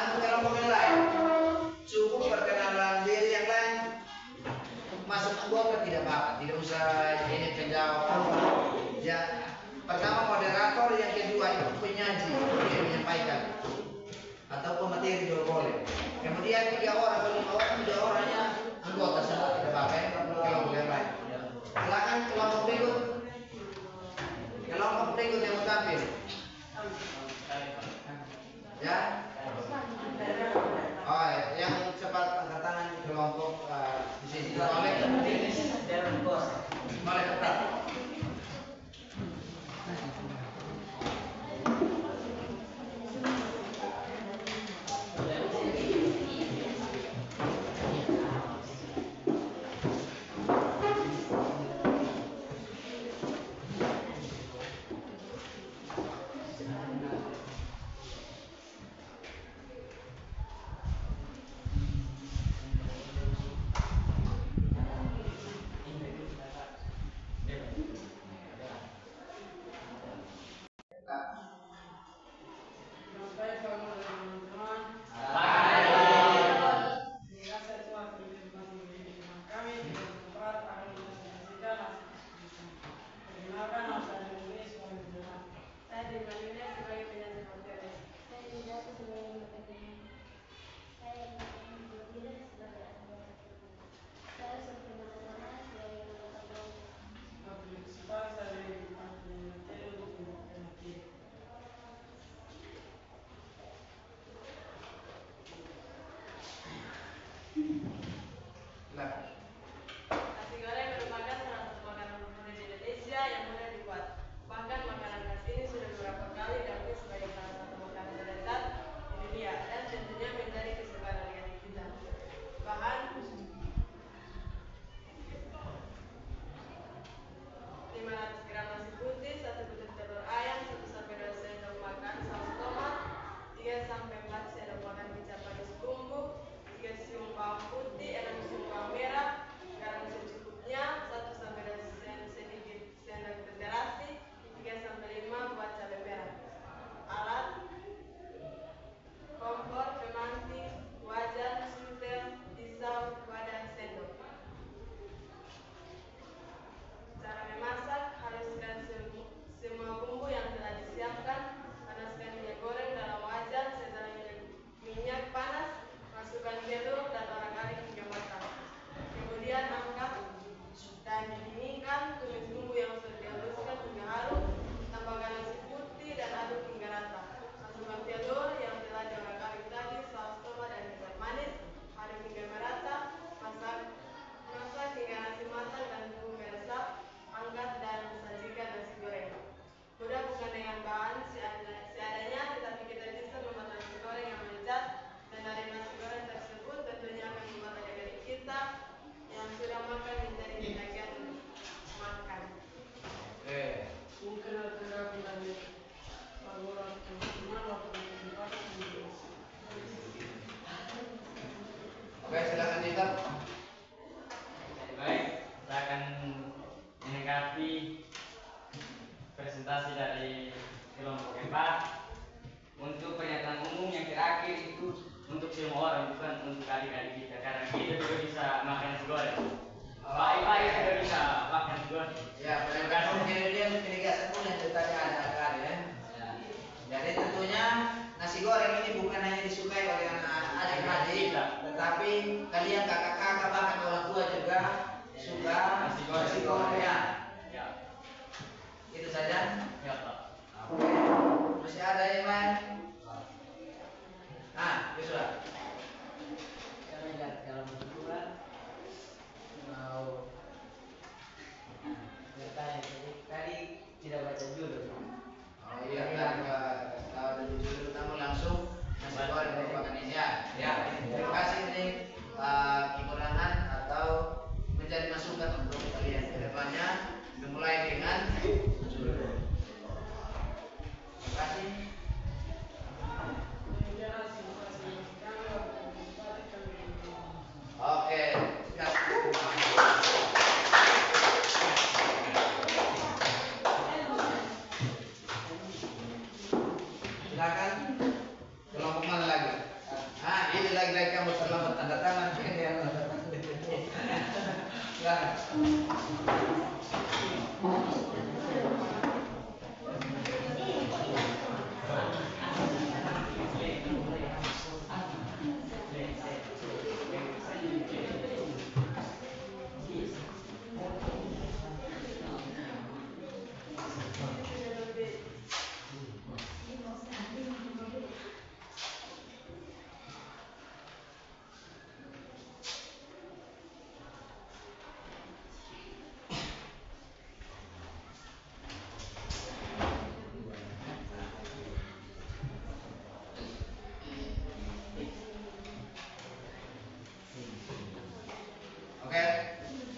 untuk kelompok yang lain, cukup perkenalan diri yang lain. Masuk anggota tidak apa-apa, tidak usah ini penjawab apa. Ya, pertama moderator, yang kedua itu penyaji yang menyampaikan atau pemateri juga boleh. Kemudian 3 orang atau 5 orang, 3 orangnya anggota semua tidak apa-apa. Kelompok yang lain. Silakan kelompok berikut. Kelompok berikut yang mau tampil. Ya. Oh, yang cepat angkat tangan kelompok di sini. Oleh Jalan bos. boleh ketat. Nasi goreng merupakan salah satu makanan favorit di Indonesia yang mudah dibuat. Bahkan makanan khas ini sudah beberapa kali diakui sebagai salah satu makanan terlezat di dunia dan tentunya menjadi kesukaan adik-adik kita. Bahan 500 gram nasi putih, 1 butir telur ayam, 1-2 sendok makan saus tomat, 3-4 sendok makan kecap manis bumbu, 3 siung bawang putih, 6 siung bawang merah, garam secukupnya, 1-2 sedikit sendok teh terasi, 3-5 buah cabai merah. Alat: kompor, pemanti, wajan, sutel, pisau, wadah, sendok. Cara memasak: haluskan semua bumbu yang telah disiapkan, panaskan minyak goreng dalam wajan. Setelah minyak panas, masukkan telur dan orak-arik hingga matang. Kemudian angkat dan didinginkan. Tumis bumbu yang sudah dihaluskan hingga harum. Tambahkan nasi putih dan aduk hingga rata. Masukkan telur yang telah diorak-arik tadi, saus tomat dan kecap manis. Aduk hingga merata. Masak hingga nasi matang dan bumbu meresap. Angkat dan sajikan nasi goreng. Mudah bukan dengan bahan seadanya, tetapi kita bisa membuat nasi goreng yang lezat. Dan dari nasi goreng tersebut tentunya akan membuat adik-adik kita yang sudah makan menjadi ketagihan untuk makan. Mungkin ada dari laporan teman-teman waktu kesempatan di Oke, silakan Dita. Baik, saya akan menanggapi presentasi dari kelompok 4. Untuk pernyataan umum yang terakhir itu untuk semua orang, bukan untuk adik-adik kita, karena kita juga bisa makan nasi goreng. Baik-baik juga bisa makan nasi goreng. Ya, kemudian penegasan pun yang tadi ada ya. Jadi tentunya nasi goreng ini bukan hanya disukai oleh adik-adik, tetapi kalian kakak-kakak bahkan orang tua juga suka nasi goreng. Ya, Itu saja. ya Pak. Oke. Masih ada yang lain? Yusra. Kalau berdua mau bertanya, tadi tidak baca judul. Oh iya, kalau dari judul kamu langsung nasi goreng merupakan ini ya. Ya, terima kasih ini kekurangan atau menjadi masukan untuk kalian ke depannya. Dimulai dengan judul. Terima kasih. silakan. Kelompok mana lagi? Ah, ini lagi kamu terlambat tanda tangan. Ini yang tanda tangan. Silakan. Oke,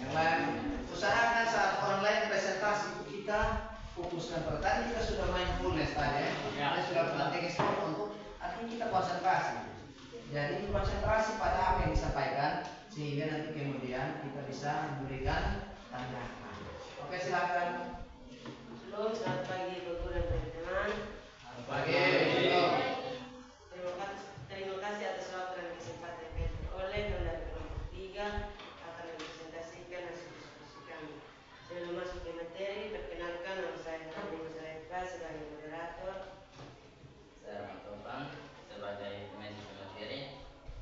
yang lain usahakan saat online presentasi kita fokuskan pada tadi kita sudah mindfulness tadi ya. Kita sudah melatih untuk artinya kita konsentrasi. Jadi konsentrasi pada apa yang disampaikan sehingga nanti kemudian kita bisa memberikan tanggapan. Oke, silakan. Selamat pagi Bapak dan teman-teman. Pagi. Terima kasih atas waktu dan kesempatan yang kami peroleh dari kelompok 3 akan mempresentasikan hasil diskusi kami. Sebelum masuk ke materi, perkenalkan nama saya Fadil Musaifah sebagai moderator. Saya Rahmat Taufan sebagai penyaji materi.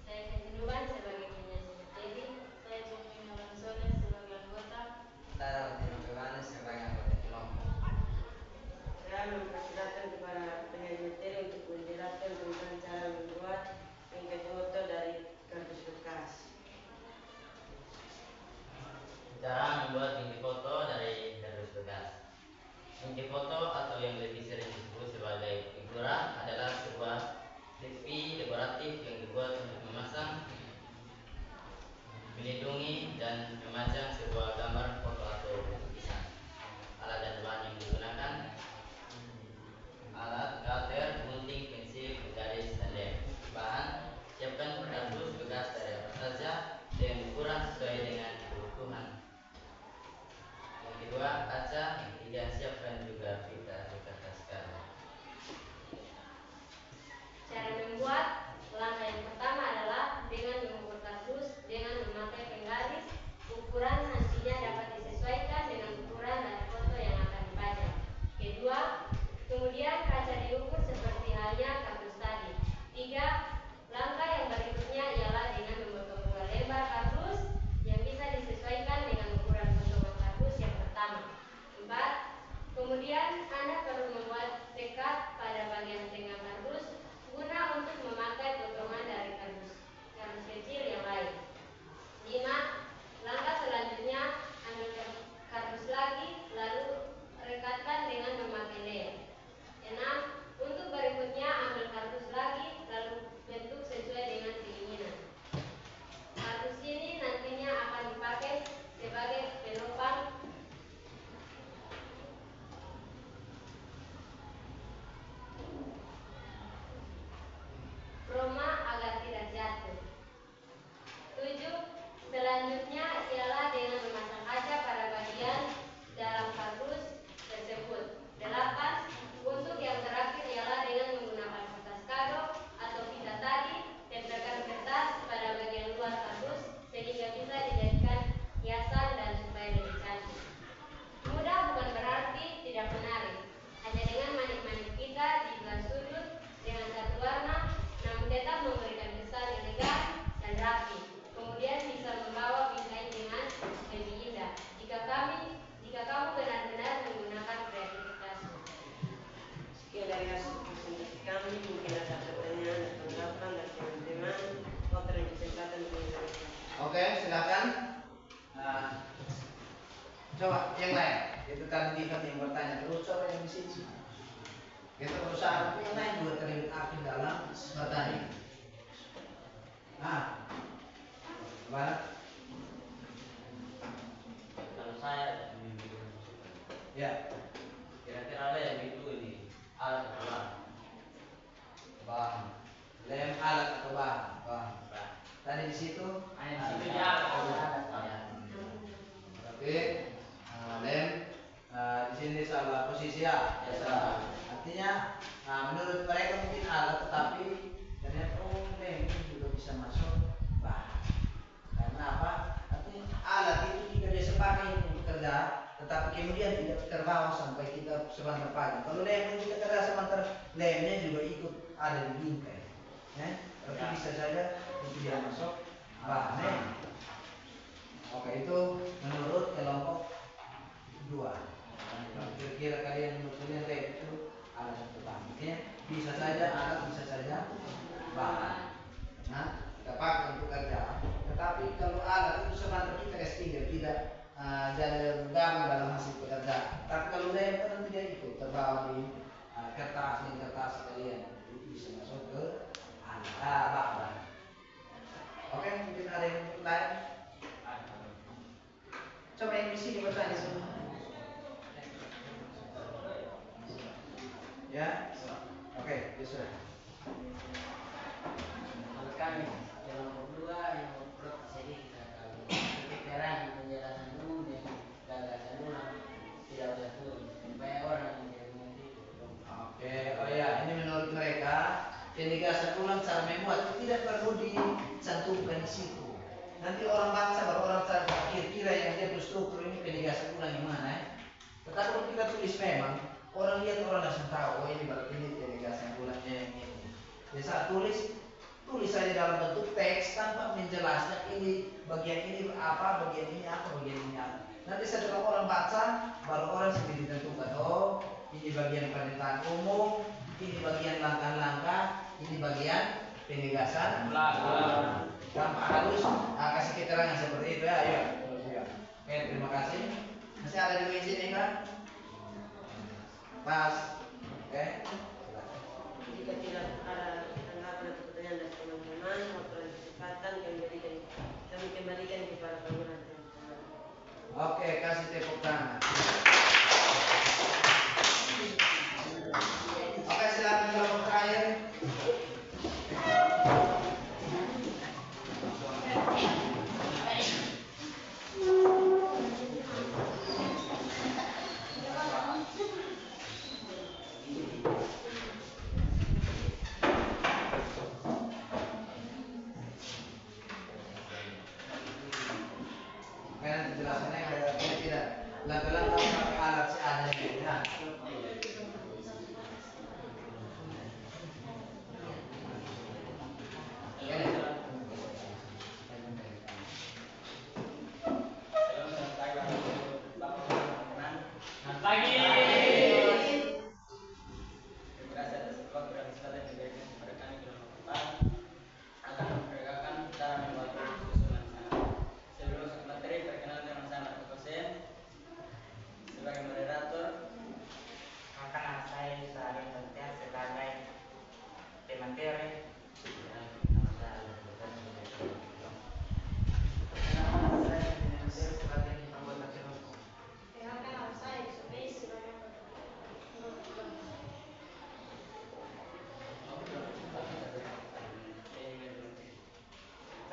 Saya Kejenuban sebagai penyaji materi. Saya Bumi Nalansoles sebagai anggota. Saya Martino Giovanni sebagai anggota kelompok. Saya mempersilahkan kepada penyaji materi untuk menjelaskan tentang cara membuat ringkas foto dari kardus bekas. Cara membuat ringkas foto dari kardus bekas. Ringkas foto atau yang lebih sering disebut sebagai figura adalah sebuah TV dekoratif yang dibuat untuk memasang, melindungi dan memajang sebuah gambar foto atau lukisan. Alat dan bahan yang digunakan: alat cutter, gunting, pensil, garis, dan lem. Bahan: siapkan kardus bekas dari apa saja dengan ukuran sesuai dengan kebutuhan. Yang kedua, kaca. Yang ketiga, siapkan juga pita kertas karet. Cara membuat, langkah yang pertama adalah dengan mengukur kardus dengan memakai penggaris. Ukuran nantinya dapat disesuaikan dengan ukuran dari foto yang akan dipajang. Kedua, kemudian kaca diukur seperti halnya kardus tadi. 3. Langkah yang berikutnya ialah dengan memotong 2 lembar kardus yang bisa disesuaikan dengan ukuran potongan kardus yang pertama. 4. Kemudian Anda perlu membuat tekad pada bagian tengah kardus guna untuk memakai potongan dari kardus kecil yang lain. 5. Langkah selanjutnya, ambil kardus lagi lalu rekatkan dengan memakai lem. 6. Untuk berikutnya ambil kardus lagi lalu bentuk sesuai dengan keinginan. Kardus ini nantinya akan dipakai sebagai penopang Roma agar tidak jatuh. 7. Selanjutnya ialah dengan memasang kaca pada bagian dalam kardus tersebut. 8. Untuk yang terakhir ialah dengan menggunakan kertas kado atau pita tadi, tempelkan kertas pada bagian luar kardus sehingga bisa dijadikan hiasan dan supaya lebih cantik. Mudah bukan berarti tidak menarik. Hanya dengan manik-manik pita di belah sudut dengan satu warna, namun tetap memberikan kesan elegan dan rapi. Kemudian bisa membawa bingkai dengan lebih indah. Jika kamu benar-benar menggunakan kreativitasmu. Sekian dari hasil presentasi kami. Mungkin ada pertanyaan atau tanggapan dari teman-teman. Waktu dan kesempatan menjelaskan. Oke, silakan. Coba yang lain. Itu tadi kan yang bertanya terus coba yang di sini. Kita berusaha yang lain juga terlibat aktif dalam bertanya. Gimana? Kalau saya Ya, kira-kira lem itu ini alat atau bahan? bahan. Lem alat atau bahan? Bahan. Tadi di situ. Di situ dia alat. Oke. Lem. Di sini salah posisi ya. Artinya Nah, menurut mereka mungkin alat, tetapi ternyata lem juga bisa masuk bahan. Karena apa? Artinya alat itu kita biasa pakai untuk kerja, tetapi kemudian tidak terbawa sampai kita sebentar pakai. Kalau lem kita kerja sebentar, lemnya juga ikut ada di bingkai. Tapi bisa saja itu dia masuk bahan. Oke, itu menurut kelompok 2. Kira-kira kalian menurutnya lem itu alat yang pertama. Bisa saja alat, bisa saja bahan. Nah, kita pakai untuk kerja. Tetapi kalau alat itu sebentar kita kasih tidak jadi gabung dalam hasil pekerjaan. Tapi kalau lem kan nanti dia ikut terbawa di kertas kalian, itu bisa masuk ke bahan. Oke, mungkin ada yang lain. Coba yang di sini bertanya semua. Ya, oke, bisa. Menurut kami kelompok 2 yang memperoleh sedikit kalau keterangan penjelasan umum dan gagasan ulang tidak usah turun supaya orang yang tidak mengerti. Oke, oh ya, ini menurut mereka penegasan ulang cara membuat tidak perlu dicantumkan di situ. Nanti orang baca baru orang kira-kira yang dia berstruktur ini penegasan ulang gimana. Tetapi kalau kita tulis memang orang lihat orang langsung tahu, oh ini berarti ini penegasan ulangnya yang ini. Biasa tulis saja dalam bentuk teks tanpa menjelaskan ini bagian ini apa, bagian ini apa, bagian ini apa. Nanti setelah orang baca baru orang sendiri tentukan, oh ini bagian pernyataan umum, ini bagian langkah-langkah, ini bagian penegasan ulang. Tanpa harus kasih keterangan seperti itu ya. Ayo. Oke, terima kasih. Masih ada di meja ini kan? Pas. Oke. Jika tidak ada tanggapan atau pertanyaan dari teman-teman, waktu dan kesempatan kami kembalikan kepada panggilan teman-teman. Oke, kasih tepuk tangan. Oke, silakan kelompok terakhir. Kan penjelasannya kayak tidak langkah-langkah pakai alat seadanya ya. Sebagai moderator, akan saya Sari Setia sebagai pemateri.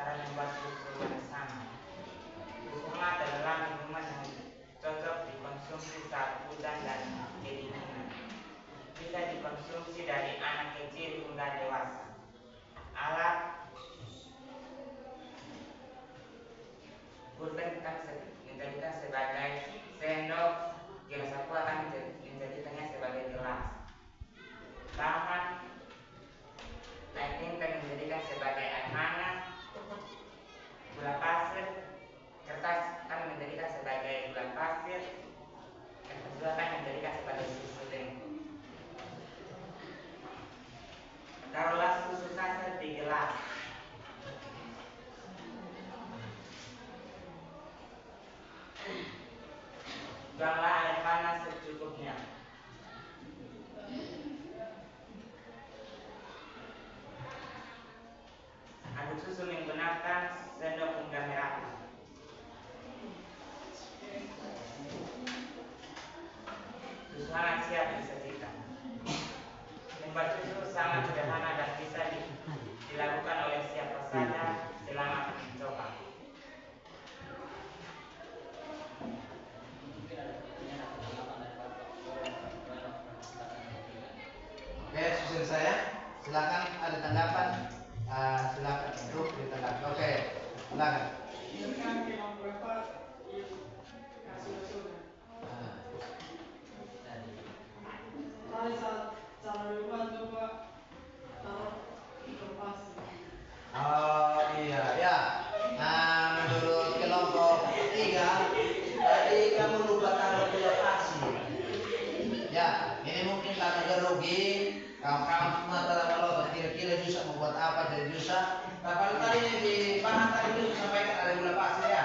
Cara membuat susu yang sama. Kurma adalah minuman yang cocok dikonsumsi saat hujan dan kedinginan. Bisa dikonsumsi dari anak kecil hingga dewasa. Alat pulpen menjadikan sebagai sendok, gelas aku akan menjadikannya sebagai gelas. Bahan air tinta menjadikan sebagai air hangat. Gula pasir, kertas kami menjadikan sebagai gula pasir, kertas gula kami menjadikan sebagai susu lem. Taruhlah susu saset di gelas. Tuanglah air panas secukupnya. Aduk susu menggunakan sendok hingga merata. Susu hangat siap disajikan. Membuat susu sangat sederhana dan bisa dilakukan oleh siapa saja selama mencoba. Oke, silakan. Kan kelompok 4 kasih masukan. Tadi saat cara berbuat coba taruh inovasi. Oh iya ya. Nah, menurut kelompok 3 tadi kamu lupa taruh lokasi. Ya, ini mungkin karena grogi. Kamu mata kalau kira-kira bisa membuat apa dari Jusa. Tapi tadi di bahan tadi itu sampaikan ada gula pasir ya.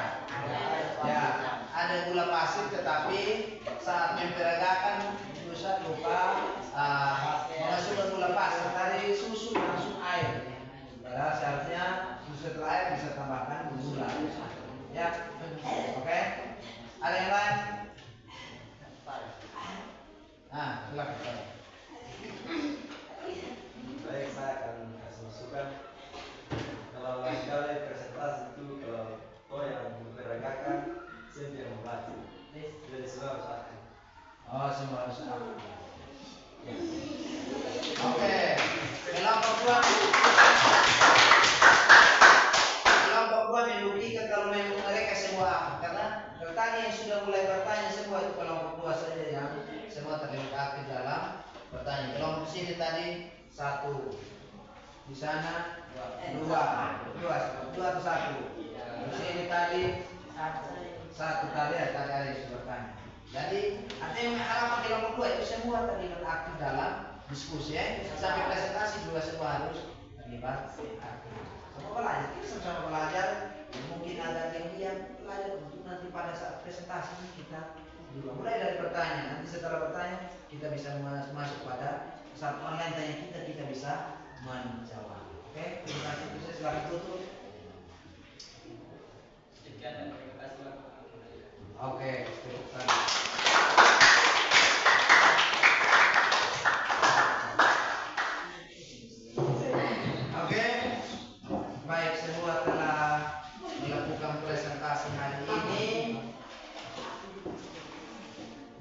Ya, ada gula pasir tetapi saat memperagakan Jusa lupa memasukkan gula pasir dari susu langsung air. Padahal seharusnya susu setelah air bisa tambahkan gula. Ya, oke. Ada yang lain? Nah, silakan. Baik, saya akan kasih masukan. Kalau lain kali presentasi itu kalau yang memperagakan siapa yang membaca. Jadi semua harus aktif. Oh, semua harus aktif. Oke, kelompok 2 membuktikan kalau memang mereka semua aktif. Karena tadi yang sudah mulai bertanya semua itu kelompok 2 saja yang semua terlibat aktif dalam bertanya. Kelompok sini tadi 1, di sana 2 atau 1. Di sini tadi 1 tadi ada yang sudah bertanya. Jadi artinya harapan kelompok 2 itu semua terlibat aktif dalam diskusi ya. Sampai presentasi juga semua harus terlibat aktif. Sama belajar, kita sama-sama belajar. Mungkin ada yang belajar untuk nanti pada saat presentasi kita juga mulai dari pertanyaan. Nanti setelah bertanya kita bisa masuk pada saat online tanya kita bisa menjawab. Oke, terima kasih. Itu saya silakan tutup. Sekian dan terima kasih. Oke, cukup tadi. Oke, baik, semua telah melakukan presentasi hari ini.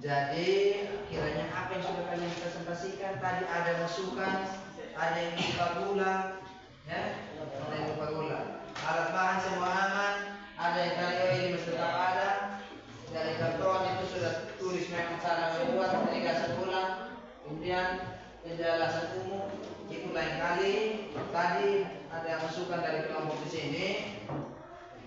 Jadi kiranya apa yang sudah kalian presentasikan tadi ada masukan, ada yang lupa gula, ya, ada yang lupa gula. Alat bahan semua aman, ada yang tadi ini masih tetap ada. Dari karton itu sudah tulis memang cara membuat penegasan ulang, kemudian penjelasan umum itu lain kali. Tadi ada masukan dari kelompok di sini.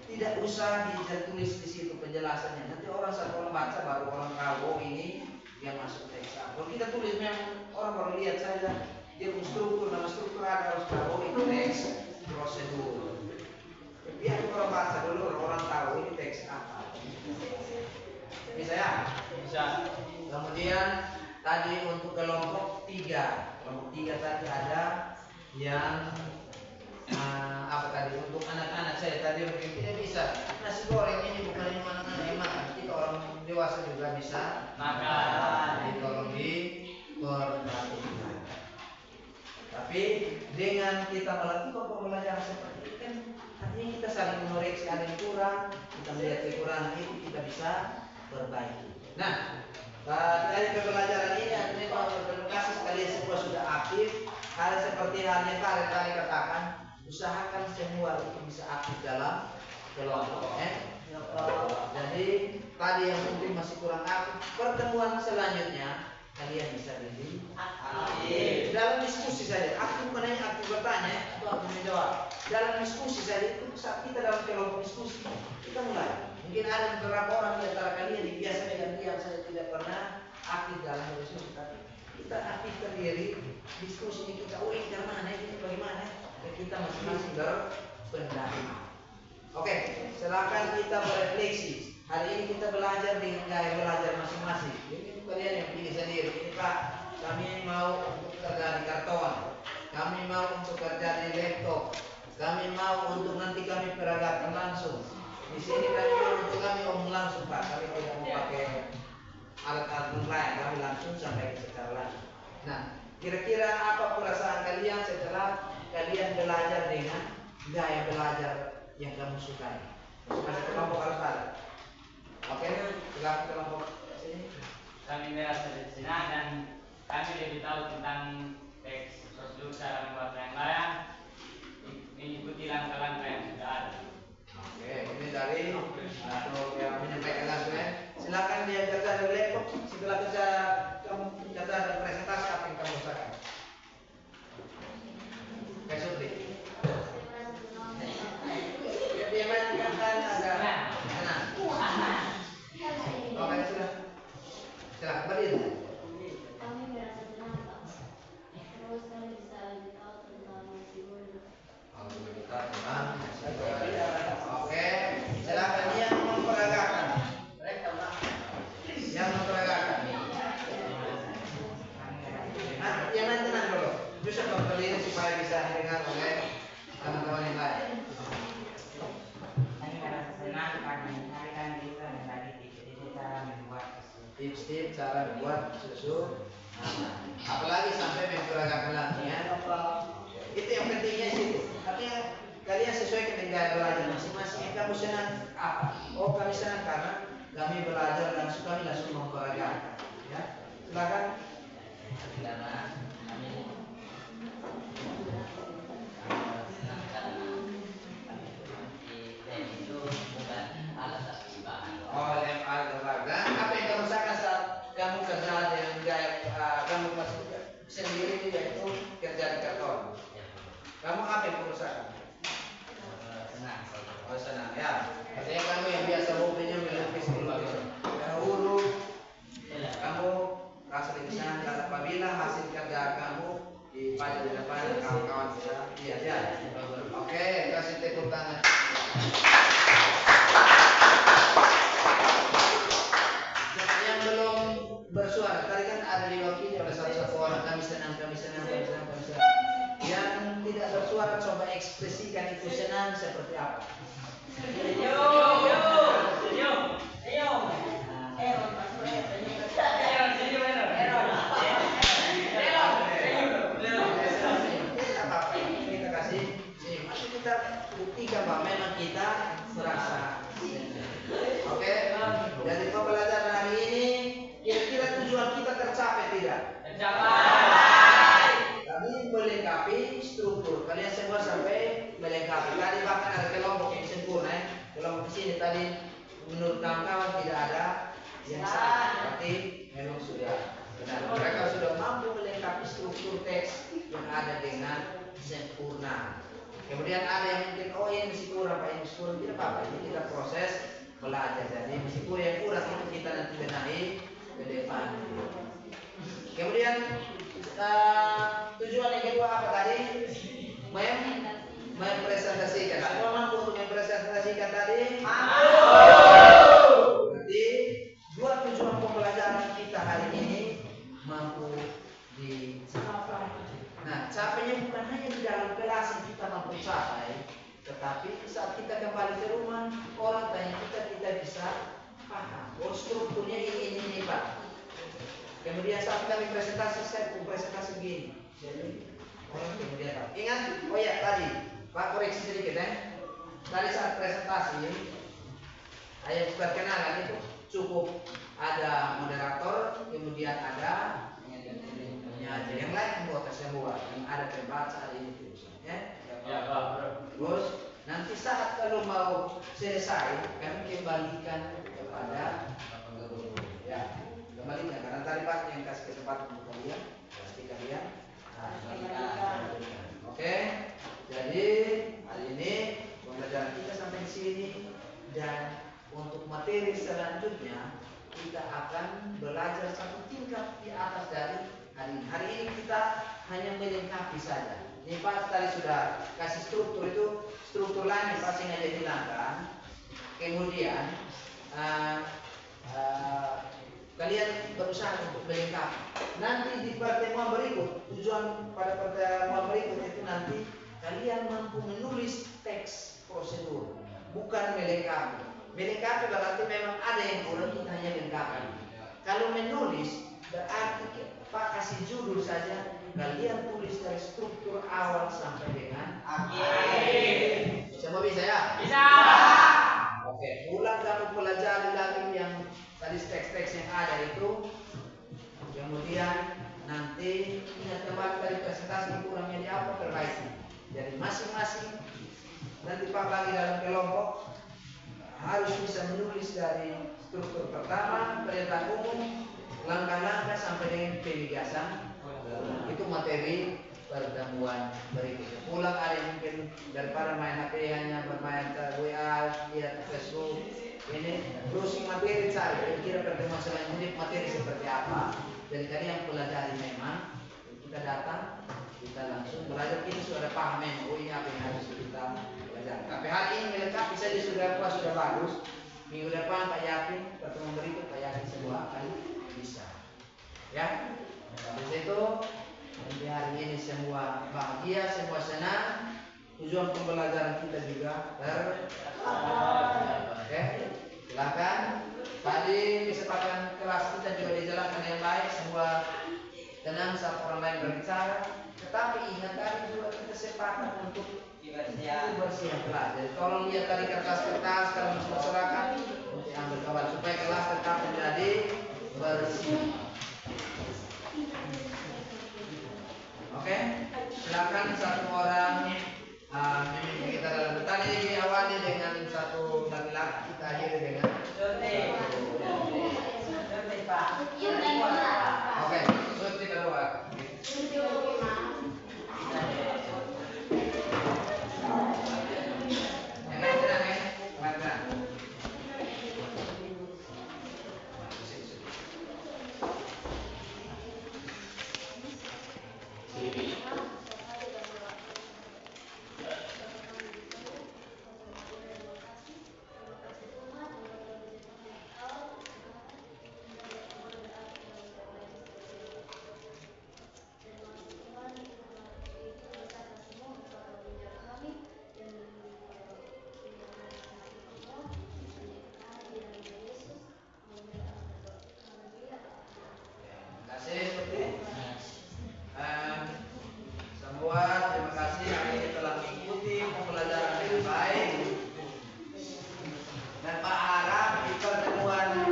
Tidak usah ditulis di situ penjelasannya. Nanti orang satu orang baca baru orang tahu oh ini yang masuk teks. Kalau kita tulis memang orang baru lihat saja dia punya struktur, nama struktur ada harus tahu oh, ini teks prosedur. Biar orang baca dulu orang tahu ini teks apa. Bisa ya? Bisa. Kemudian tadi untuk kelompok 3. Kelompok 3 tadi ada yang apa tadi untuk anak-anak saya tadi mungkin tidak bisa nasi goreng ini bukan yang anak-anak yang makan, kita orang dewasa juga bisa makan. Jadi tolong diperhatikan. Tapi dengan kita melakukan pembelajaran seperti ini kan artinya kita saling mengoreksi ada yang kurang, kita melihat kekurangan itu kita bisa perbaiki. Nah, dari pembelajaran ini artinya bahwa terima kasih sekalian semua sudah aktif. Hal seperti halnya kalian katakan, usahakan semua itu bisa aktif dalam kelompok. Jadi tadi yang mungkin masih kurang aktif, pertemuan selanjutnya kalian bisa lebih aktif dalam diskusi saja. Aktif bukan hanya aktif bertanya atau aktif menjawab. Dalam diskusi saja itu saat kita dalam kelompok diskusi kita mulai. Mungkin ada beberapa orang di antara kalian yang biasa diam saya tidak pernah aktif dalam diskusi, tapi kita aktifkan diri diskusi ini kita dari mana ini bagaimana kita masing-masing berpendapat. Oke, silakan kita berefleksi. Hari ini kita belajar dengan gaya belajar masing-masing. Ini kalian yang pilih sendiri. Ini Pak, kami mau untuk kerja di karton, kami mau untuk kerja di laptop, kami mau untuk nanti kami peragakan langsung. Di sini kami mau untuk kami omong langsung Pak. Kami tidak mau pakai alat-alat lain, kami langsung sampaikan secara langsung. Nah, kira-kira apa perasaan kalian setelah kalian belajar dengan gaya belajar yang kamu sukai? Masing-masing kelompok harus ada. Oke, silakan kelompok sini. Kami merasa senang dan kami lebih tahu tentang teks prosedur cara membuat layang-layang, mengikuti langkah-langkah yang sudah ada. Oke, Oke, silakan yang memperagakan. Yang memperagakan. Nah, yang lain tenang dulu. Bisa berdiri supaya bisa didengar oleh teman-teman yang lain. Kami merasa senang karena hari kami bisa berbagi tips-tips cara membuat susu. Tips-tips cara membuat susu. Nah, apalagi sampai memperagakan lagi ya. Itu yang pentingnya sih. Artinya kalian sesuaikan dengan gaya belajar masing-masing. Kamu senang apa? Oh, kami senang karena kami belajar langsung, kami langsung memperagakan. Ya, silakan. Karena kami senang karena itu bukan alat tapi bahan. Oh, lem alat olahraga. Apa yang kamu rasakan saat kamu kerja dengan gaya kamu masuk sendiri yaitu kerja di kantor? Kamu apa yang kamu rasakan? Senang. Oh, senang ya. Artinya kamu yang biasa hobinya melukis huruf, kamu rasa lebih senang dan apabila hasil kerja kamu dipajang di depan kawan-kawan bisa lihat ya. Oke, kasih tepuk tangan. Yang belum bersuara tadi kan ada diwakili oleh satu orang, kami senang. Yang tidak bersuara coba ekspresikan itu senang seperti apa? Kita kasih senyum. Nanti kita buktikan bahwa memang kita merasa senang. Oke? Dari pembelajaran hari ini kira-kira tujuan kita tercapai tidak? Tercapai. Kami melengkapi struktur. Kalian semua sampai melengkapi. Tadi bahkan ada kelompok yang sempurna. Kelompok di sini tadi menurut kawan-kawan tidak ada yang salah. Berarti memang sudah benar. Mereka sudah mampu melengkapi struktur teks yang ada dengan sempurna. Kemudian ada yang mungkin ini masih kurang, Pak, ini masih kurang. Tidak apa-apa. Ini kita proses belajar. Jadi masih yang kurang itu kita nanti benahi ke depan. Kemudian tujuan yang kedua apa tadi? Mempresentasikan. Semua mampu untuk mempresentasikan tadi? Mampu. Berarti dua tujuan pembelajaran kita hari ini mampu dicapai. Nah, capainya bukan hanya di dalam kelas yang kita mampu capai, tetapi saat kita kembali ke rumah, orang tanya kita bisa paham. Oh, strukturnya ini Pak. Kemudian saat kami presentasi, saya presentasi begini. Jadi orang kemudian tahu. Ingat, oh ya tadi Pak koreksi sedikit ya. Tadi saat presentasi, ayat perkenalan itu cukup ada moderator, kemudian ada penyaji. Yang lain anggota semua, yang ada pembaca ini terus. Ya, Pak. Terus nanti saat kalau mau selesai, kami kembalikan kepada guru. Ya. Kembalikan karena tadi Pak yang kasih kesempatan untuk kalian, pasti kalian Oke, jadi hari ini pembelajaran kita sampai di sini dan untuk materi selanjutnya kita akan belajar satu tingkat di atas dari hari ini. Hari ini kita hanya melengkapi saja. Ini Pak tadi sudah kasih struktur itu, struktur lain yang pasti aja hilangkan. Kemudian kalian berusaha untuk melengkapi. Nanti di pertemuan berikut, tujuan pada pertemuan berikut itu nanti kalian mampu menulis teks prosedur, bukan melengkapi. Melengkapi berarti memang ada yang kurang, kita hanya lengkapi. Kalau menulis berarti Pak kasih judul saja, kalian tulis dari struktur awal sampai dengan akhir. Semua bisa ya? Bisa. Oke, ulang kamu pelajari lagi yang tadi teks-teks yang ada itu. Kemudian nanti ingat kembali dari presentasi kurangnya di apa, perbaiki. Jadi masing-masing nanti Pak bagi dalam kelompok harus bisa menulis dari struktur pertama, perintah umum, langkah-langkah sampai dengan penugasan. Itu materi pertemuan berikutnya. Pulang ada yang mungkin daripada main HP hanya bermain WA, lihat Facebook, ini browsing materi cari kira pertemuan selanjutnya materi seperti apa. Jadi kalian pelajari memang kita datang kita langsung pelajar kita sudah paham oh ini apa yang harus kita belajar. Tapi hari ini melengkapi saja sudah bagus. Minggu depan Pak Yakin, pertemuan berikut Pak Yakin semua akan bisa. Ya, habis itu nanti hari ini semua bahagia, semua senang. Tujuan pembelajaran kita juga Oke, silakan. Tadi kesempatan kelas kita juga dijalankan yang baik, semua tenang saat orang lain berbicara. Tetapi ingat tadi juga kita sepakat untuk bersih kelas. Jadi tolong lihat tadi kertas-kertas kalau masyarakat untuk ambil kawan supaya kelas tetap menjadi bersih. Oke, silakan satu orang memimpin kita dalam bertanya. Ini awali dengan satu laki-laki, kita akhiri dengan Oke, Suti kedua. Semua terima kasih hari ini telah mengikuti pembelajaran yang baik. Dan Pak harap di pertemuan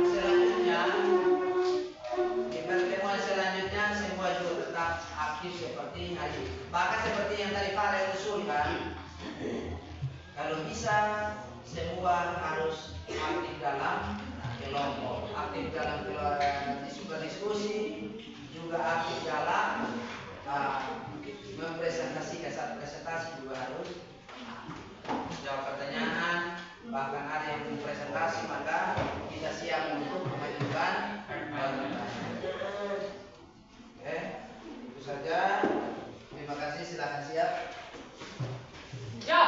selanjutnya semua juga tetap aktif seperti hari ini. Bahkan seperti yang tadi Pak usulkan, kalau bisa semua harus aktif dalam kelompok, aktif dalam diskusi, juga aktif dalam mempresentasikan satu presentasi juga harus jawab pertanyaan, bahkan ada yang presentasi maka kita siap untuk mengajukan pertanyaan. Oke, itu saja. Terima kasih, silakan siap. Ya.